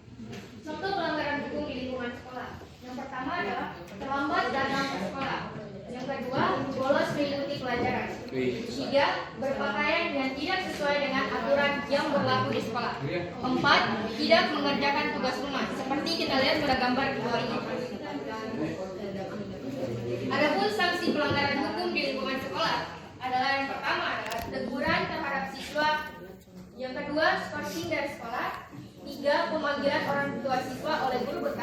Contoh pelanggaran hukum di lingkungan sekolah. Yang pertama adalah terlambat datang ke sekolah. Yang kedua, bolos mengikuti pelajaran. 3. Berpakaian yang tidak sesuai dengan aturan yang berlaku di sekolah. 4. Tidak mengerjakan tugas rumah. Seperti kita lihat pada gambar di bawah ini. Adapun sanksi pelanggaran hukum di lingkungan sekolah adalah yang pertama adalah teguran terhadap siswa. Yang kedua, skorsing dari sekolah. 3. Pemanggilan orang tua siswa oleh guru BK.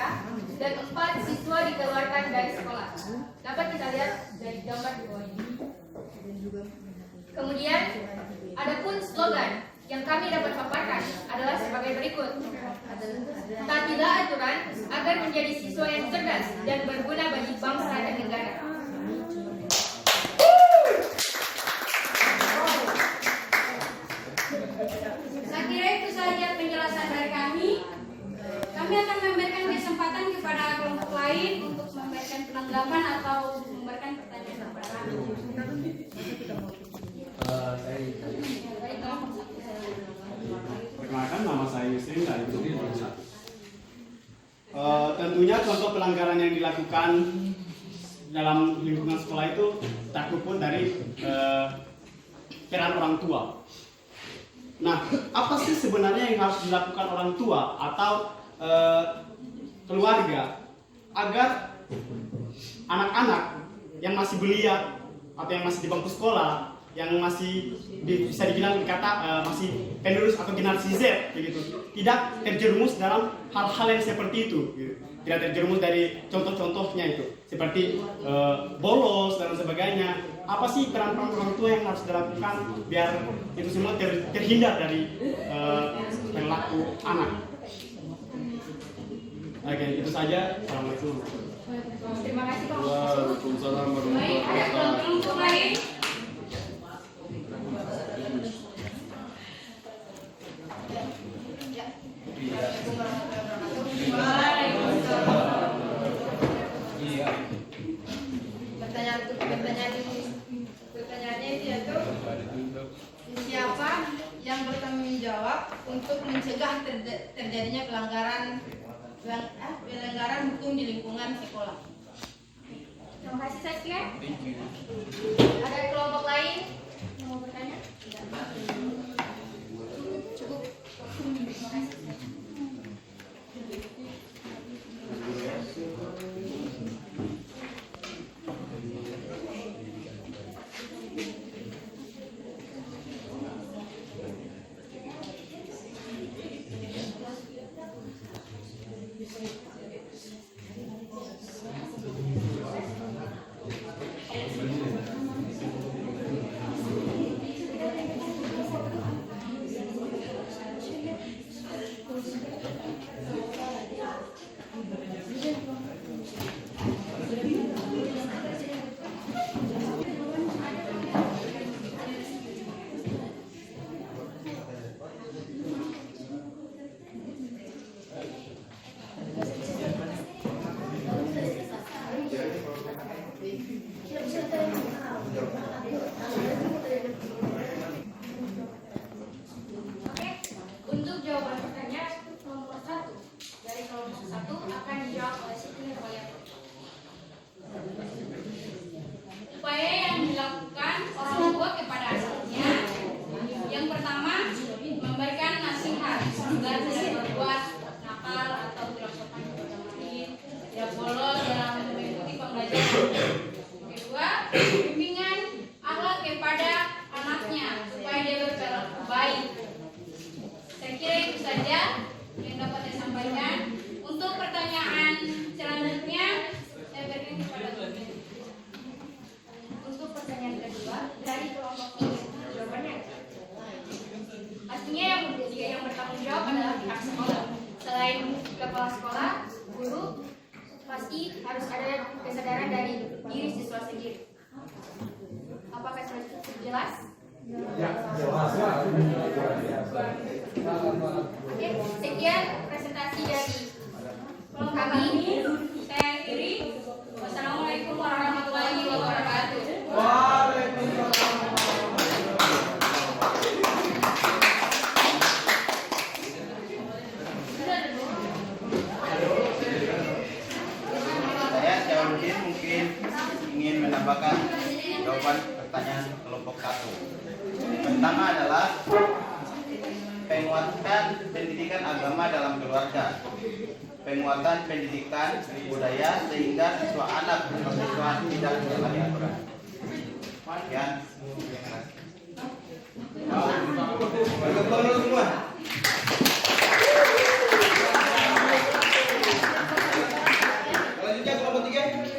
Dan 4. Siswa dikeluarkan dari sekolah. Dapat kita lihat dari gambar di bawah ini. Kemudian, adapun slogan yang kami dapat paparkan adalah sebagai berikut. Taatilah aturan agar menjadi siswa yang cerdas dan berguna bagi bangsa dan negara.
Saya kira itu saja penjelasan dari kami. Kami akan memberikan kesempatan kepada kelompok lain untuk memberikan penanggapan atau memberikan pertanyaan kepada kami.
Perkenalkan, nama saya Yusrin dari kelompok 1. Tentunya contoh pelanggaran yang dilakukan dalam lingkungan sekolah itu tak luput dari peran orang tua. Nah, apa sih sebenarnya yang harus dilakukan orang tua atau keluarga agar anak-anak yang masih belia atau yang masih di bangku sekolah yang masih bisa dibilang masih penerus atau generasi Z begitu, tidak terjerumus dalam hal-hal yang seperti itu gitu. Tidak terjerumus dari contoh-contohnya itu seperti bolos dan sebagainya. Apa sih peran-peran orang tua yang harus dilakukan biar itu semua terhindar dari perilaku anak? Oke, itu saja. Assalamualaikum.
Terima kasih Pak.
Waalaikumsalam
Baik, ada kelompok lain.
Pertanyaannya itu yaitu siapa yang bertanggung jawab untuk mencegah terjadinya pelanggaran hukum di lingkungan sekolah.
Terima kasih Saskia. Ada kelompok lain yang mau bertanya? Cukup. Terima kasih.
Oke, untuk jawaban pertanyaan nomor 1 dari kelompok 1 akan dijawab oleh Siti Nurhayati. Upaya yang dilakukan orang tua kepada anaknya, yang pertama memberikan nasihat agar tidak berbuat nakal atau tidak sopan kepada lain, tidak bolos dalam mengikuti pembelajaran. Kedua, bimbingan akhlak kepada anaknya supaya dia berperilaku baik. Saya kira itu saja yang dapat saya sampaikan. Untuk pertanyaan selanjutnya saya berikan kepada Tuti.
Untuk pertanyaan kedua dari kelompok ini, jawabannya
Pastinya yang bertanggung jawab adalah pihak sekolah.
selain kepala sekolah, guru, pasti harus ada kesadaran dari diri siswa sendiri. Apakah sudah cukup jelas? Oke, sekian presentasi dari kami.
Saya akhiri. Wassalamualaikum warahmatullahi wabarakatuh.
Saya Syahruddin mungkin ingin menambahkan jawaban pertanyaan kelompok 1. Pertama adalah penguatan pendidikan agama dalam keluarga, penguatan pendidikan budaya sehingga siswa anak atau siswa tidak menyalahi aturan. Sekian. Berkumpul dulu semua. Selanjutnya kelompok 3.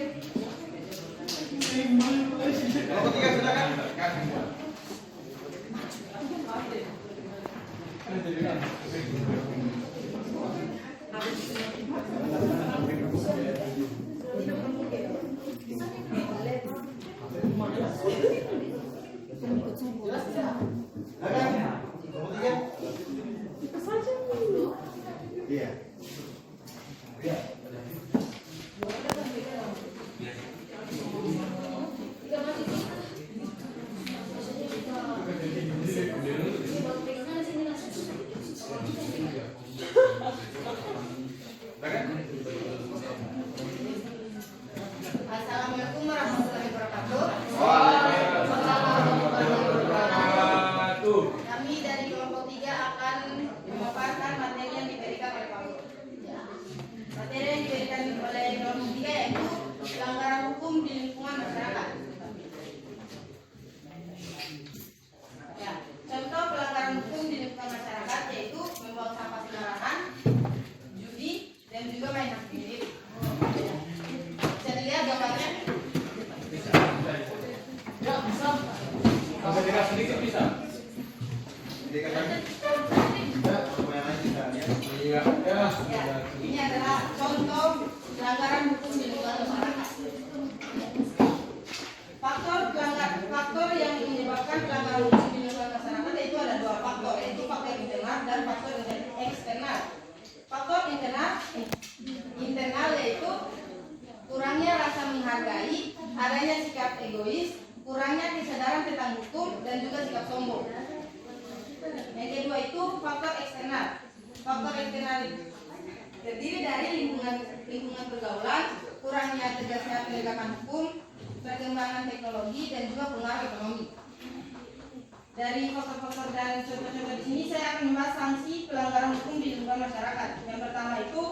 Kelompok 3 silakan. Iya.
Assalamualaikum warahmatullahi wabarakatuh. Kami dari kelompok 3 akan memaparkan materi yang diberikan oleh Pak Guru. Materi yang diberikan oleh kelompok 3 yaitu pelanggaran hukum di lingkungan masyarakat.
Iya.
Ya, ini adalah contoh pelanggaran hukum di lingkungan masyarakat. Faktor yang menyebabkan pelanggaran hukum di lingkungan masyarakat itu ada dua faktor, yaitu faktor internal dan faktor eksternal. Faktor internal yaitu kurangnya rasa menghargai, adanya sikap egois, kurangnya kesadaran tentang hukum, dan juga sikap sombong. Yang kedua itu faktor eksternal. Faktor eksternal terdiri dari lingkungan pergaulan, kurangnya tegasnya penegakan hukum, perkembangan teknologi, dan juga pengaruh ekonomi. Dari faktor-faktor dan contoh-contoh di sini saya akan membahas sanksi pelanggaran hukum di lingkungan masyarakat. Yang pertama itu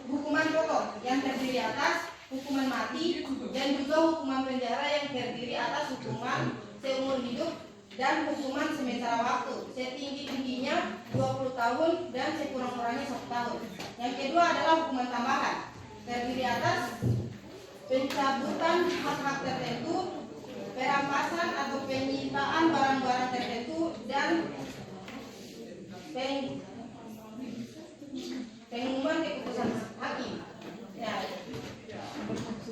hukuman pokok yang terdiri atas hukuman mati dan juga hukuman penjara yang terdiri atas hukuman seumur hidup dan hukuman sementara waktu setinggi-tingginya 20 tahun dan sekurang-kurangnya 1 tahun. Yang kedua adalah hukuman tambahan terdiri atas pencabutan hak-hak tertentu, perampasan atau penyitaan barang-barang tertentu, dan pengumuman keputusan hakim.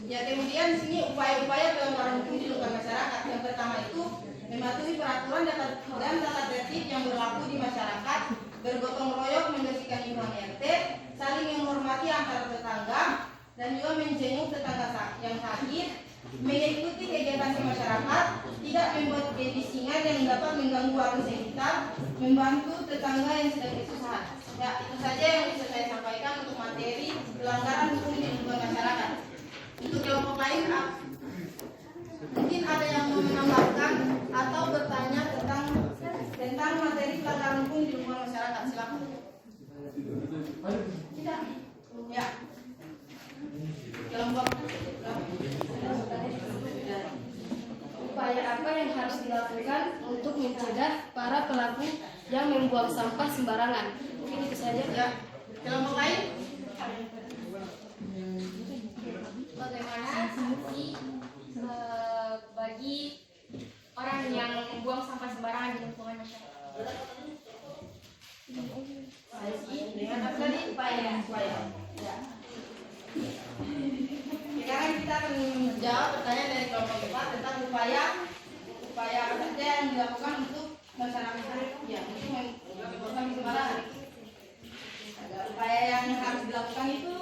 Ya, kemudian di sini upaya-upaya pelanggaran hukum di lingkungan masyarakat. Yang pertama itu mematuhi peraturan dan tata tertib yang berlaku di masyarakat, bergotong royong membersihkan lingkungan RT, saling menghormati antar tetangga, dan juga menjenguk tetangga yang sakit, mengikuti kegiatan di masyarakat, tidak membuat kebisingan yang dapat mengganggu warga sekitar, membantu tetangga yang sedang kesusahan. Ya, itu saja yang bisa saya sampaikan untuk materi pelanggaran hukum di lingkungan masyarakat. Untuk kelompok lain, mungkin ada yang mau menambahkan atau bertanya tentang materi pelanggaran hukum di lingkungan masyarakat. Silakan. Tidak. Ya. Kelompok.
Upaya apa yang harus dilakukan untuk mencegah para pelaku yang membuang sampah sembarangan? Mungkin itu saja.
Ya. Kelompok lain?
Bagaimana sanksi bagi orang yang membuang sampah sembarangan di lingkungan masyarakat?
Dengan apa tadi? Upaya. Ya. Sekarang kita akan menjawab pertanyaan dari kelompok 4 tentang upaya apa saja yang dilakukan untuk masyarakat yang untuk membuang sampah sembarangan. Upaya yang harus dilakukan itu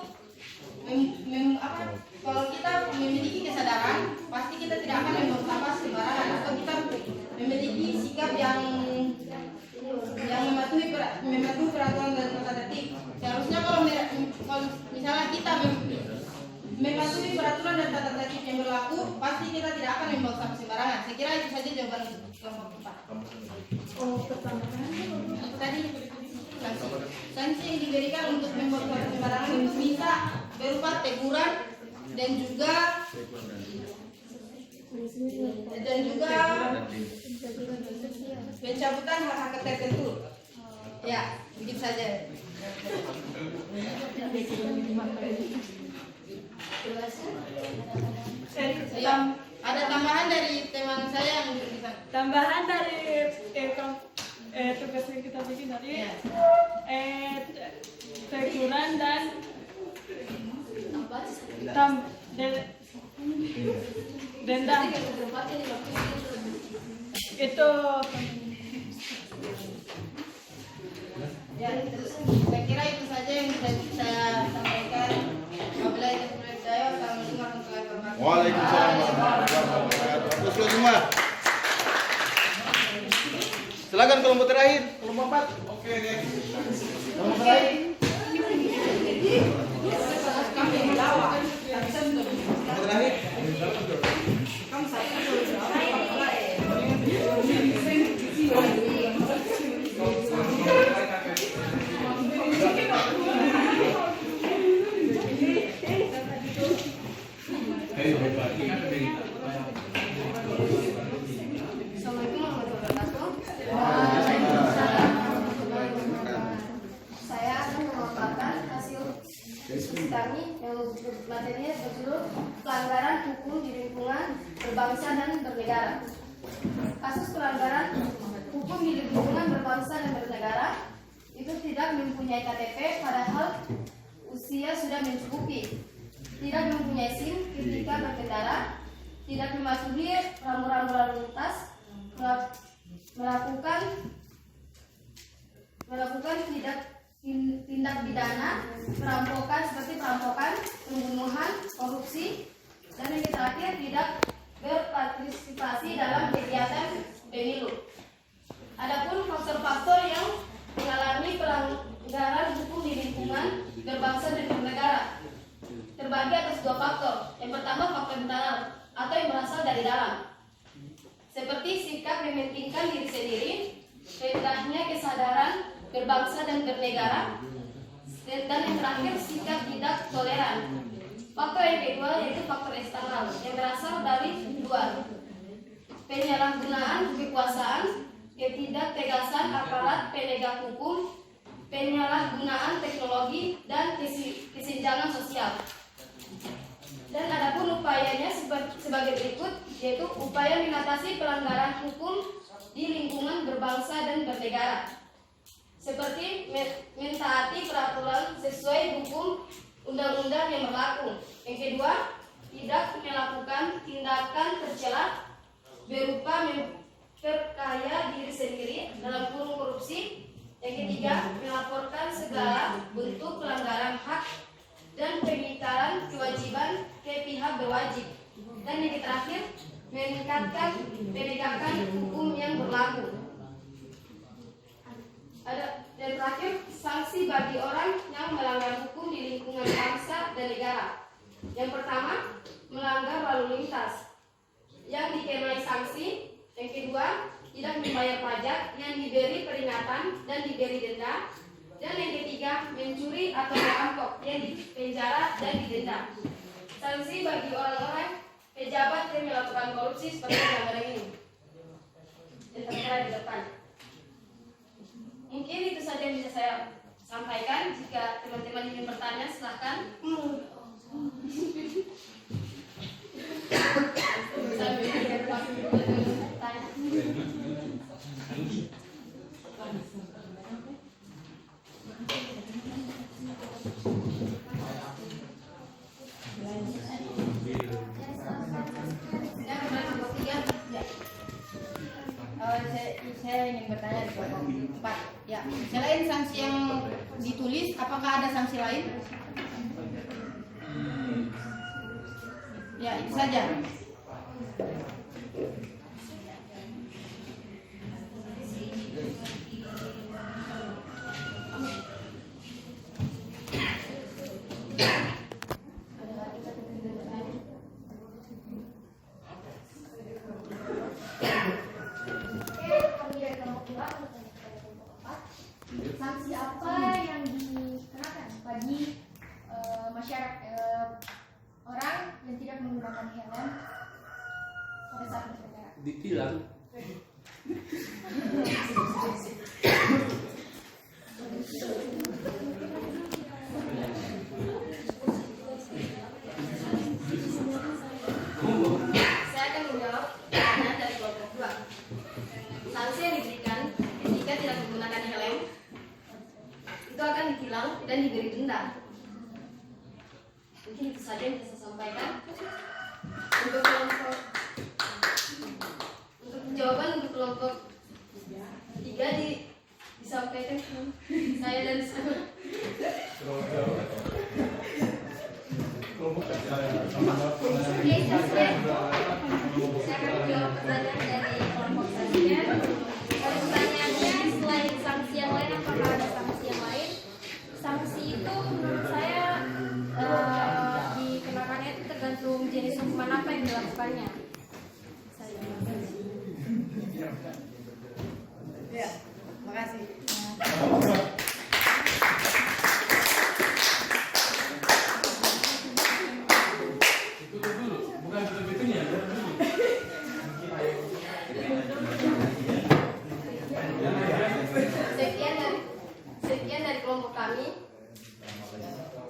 kalau kita memiliki kesadaran, pasti kita tidak akan membuang sampah sembarangan, atau kita memiliki sikap yang mematuhi peraturan dan tata tertib. Seharusnya kalau misalnya kita mematuhi peraturan dan tata tertib yang berlaku, pasti kita tidak akan membuang sampah sembarangan. Saya kira itu saja jawaban kelompok 4.
Oh, pertanyaan
Tadi sanksi yang diberikan untuk membuang sampah sembarangan itu bisa berupa teguran dan juga pencabutan hak-hak tertentu. Ya, begitu saja. Ya, ada tambahan dari teman saya yang bisa.
Tambahan dari tugas yang kita bikin tadi, teguran dan denda itu.
Ya, saya kira itu saja yang bisa saya sampaikan. Wabillahi taufiq wal hidayah. Assalamualaikum warahmatullahi wabarakatuh.
Waalaikumsalam warahmatullahi wabarakatuh. Terus semua. Silakan kelompok terakhir, kelompok 4. Oke, kelompok terakhir. Kelompok terakhir.
Assalamualaikum warahmatullahi wabarakatuh.
saya akan memaparkan hasil diskusi kami yang materinya berjudul pelanggaran hukum di lingkungan berbangsa dan bernegara. Kasus pelanggaran hukum di lingkungan berbangsa dan bernegara
itu tidak mempunyai KTP padahal usia sudah mencukupi, tidak mempunyai SIM ketika berkendara, tidak mematuhi rambu-rambu lalu lintas, melakukan tindak pidana perampokan seperti perampokan, pembunuhan, korupsi, dan yang terakhir tidak berpartisipasi dalam kegiatan pemilu. Adapun faktor-faktor yang mengalami pelanggaran hukum di lingkungan berbangsa dan bernegara terbagi atas 2 faktor. Yang pertama faktor internal atau yang berasal dari dalam, seperti sikap mementingkan diri sendiri, rendahnya kesadaran berbangsa dan bernegara, dan yang terakhir sikap tidak toleran. Faktor yang kedua yaitu faktor eksternal yang berasal dari luar, penyalahgunaan kekuasaan, ketidaktegasan aparat penegak hukum, penyalahgunaan teknologi, dan kesenjangan sosial. Dan adapun upayanya sebagai berikut, yaitu upaya mengatasi pelanggaran hukum di lingkungan berbangsa dan bernegara, seperti mentaati peraturan sesuai hukum undang-undang yang berlaku. Yang kedua, tidak melakukan tindakan tercela berupa memperkaya diri sendiri dalam kurung korupsi. Yang ketiga, melaporkan segala bentuk pelanggaran hak dan pengingkaran kewajiban ke pihak berwajib. Dan yang terakhir, meningkatkan penegakan hukum yang berlaku. Dan terakhir, sanksi bagi orang yang melanggar hukum di lingkungan bangsa dan negara. Yang pertama, melanggar lalu lintas yang dikenai sanksi. Yang kedua, tidak membayar pajak yang diberi peringatan dan diberi denda. Dan yang ketiga, mencuri atau merampok yang dipenjara dan didenda. Sanksi bagi orang-orang pejabat yang melakukan korupsi seperti gambar ini yang tertera di depan. Mungkin itu saja yang bisa saya sampaikan. Jika teman-teman ingin bertanya, silahkan. Saya ingin bertanya di kelompok 4. Ya, selain sanksi yang ditulis, apakah ada sanksi lain? Ya, itu saja.
Sanksi apa yang dikenakan bagi masyarakat orang yang tidak menggunakan helm pada saat berkendara?
Ditilang.
Saya akan menjawab pertanyaan dari kelompok 2. Sanksi yang diberikan ketika tidak menggunakan helm itu akan ditilang dan diberi denda. Mungkin itu saja yang bisa saya sampaikan. Untuk jawaban untuk kelompok 3 disampaikan saya dan saya.
Oke, saya akan menjawab pertanyaan dari kelompok selanjutnya. Pertanyaannya, selain sanksi yang lain, apakah ada sanksi yang lain? Sanksi itu menurut saya dikenakannya itu tergantung jenis hukuman apa yang dilakukannya.
Ya, makasih. Sekian dari kelompok kami.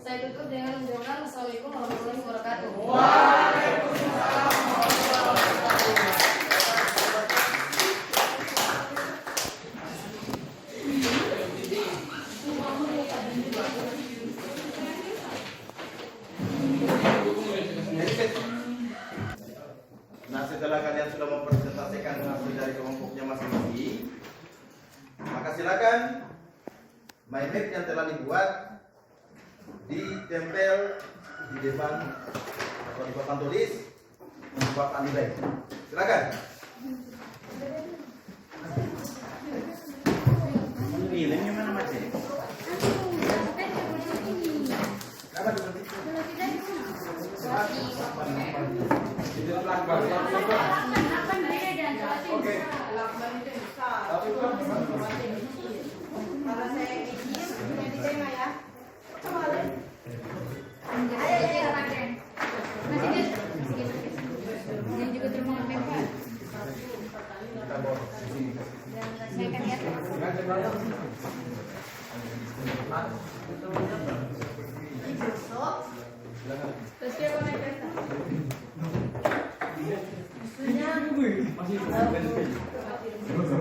Saya tutup dengan mengucapkan Assalamualaikum warahmatullahi wabarakatuh.
Nah, setelah kalian sudah mempresentasikan hasil dari kelompoknya masing-masing, maka silakan mind map yang telah dibuat ditempel di depan atau di papan tulis membuat nilai. Silakan. Nilainya mana macam?
Oke.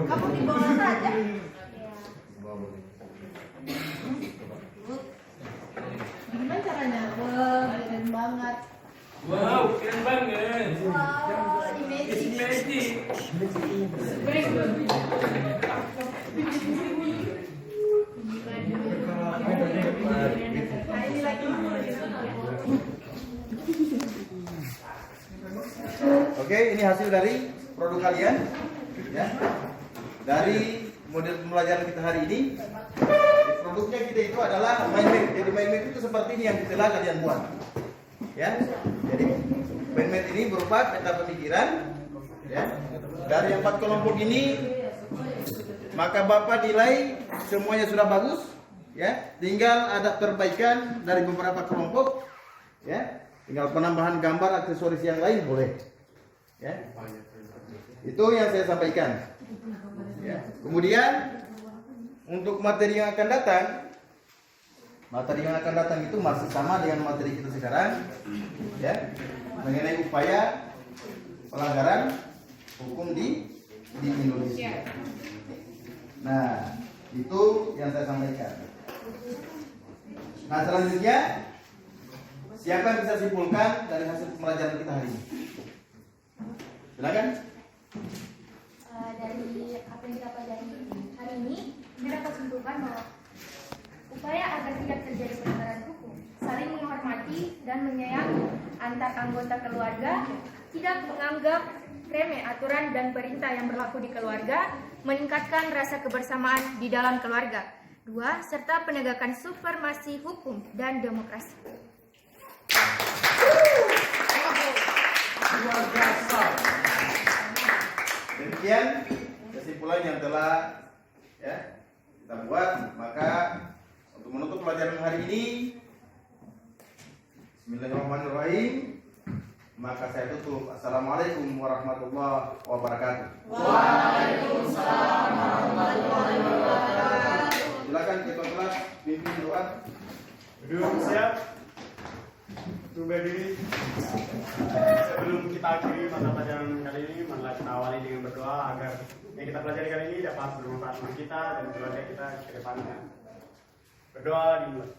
Kamu di bawah saja. Gimana caranya? Wah, keren banget.
Wow, keren banget.
Wow, imagine. Ini lagi.
Oke, ini hasil dari produk kalian, ya. Dari model pembelajaran kita hari ini, produknya kita itu adalah mind map. Jadi mind map itu seperti ini yang telah kalian buat, ya. Jadi mind map ini berupa peta pemikiran, ya. Dari 4 kelompok ini, maka Bapak nilai semuanya sudah bagus, ya. Tinggal ada perbaikan dari beberapa kelompok, ya. Tinggal penambahan gambar aksesoris yang lain boleh. Ya. Itu yang saya sampaikan. Ya. Kemudian untuk materi yang akan datang, itu masih sama dengan materi kita sekarang, ya, mengenai upaya pelanggaran hukum di Indonesia. Nah, itu yang saya sampaikan. Nah, selanjutnya siapa yang bisa simpulkan dari hasil pembelajaran kita hari ini? Silakan.
Dari apa yang kita pelajari hari ini, kita dapat simpulkan bahwa upaya agar tidak terjadi pelanggaran hukum, saling menghormati dan menyayangi antar anggota keluarga, tidak menganggap remeh aturan dan perintah yang berlaku di keluarga, meningkatkan rasa kebersamaan di dalam keluarga. 2. Serta penegakan supremasi hukum dan demokrasi.
Luar biasa. Demikian kesimpulan yang telah, ya, kita buat. Maka untuk menutup pelajaran hari ini, Bismillahirrahmanirrahim, maka saya tutup. Assalamualaikum warahmatullahi wabarakatuh. Waalaikumsalam warahmatullahi wabarakatuh. Silakan ketua kelas pimpin doa.
Duduk siap. Untuk berdiri. Sebelum kita akhiri mata pelajaran kali ini, marilah kita awali dengan berdoa agar yang kita pelajari kali ini dapat bermanfaat bagi kita dan keluarga kita ke depannya. Berdoa dimulai.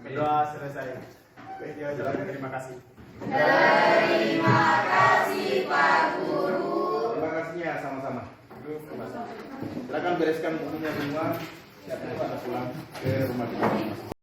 Berdoa selesai. Baik, ya, terima kasih.
Terima kasih Pak Guru.
Terima kasihnya sama-sama. Silakan bereskan bukunya semua. Siap, Anda pulang ke rumah kita.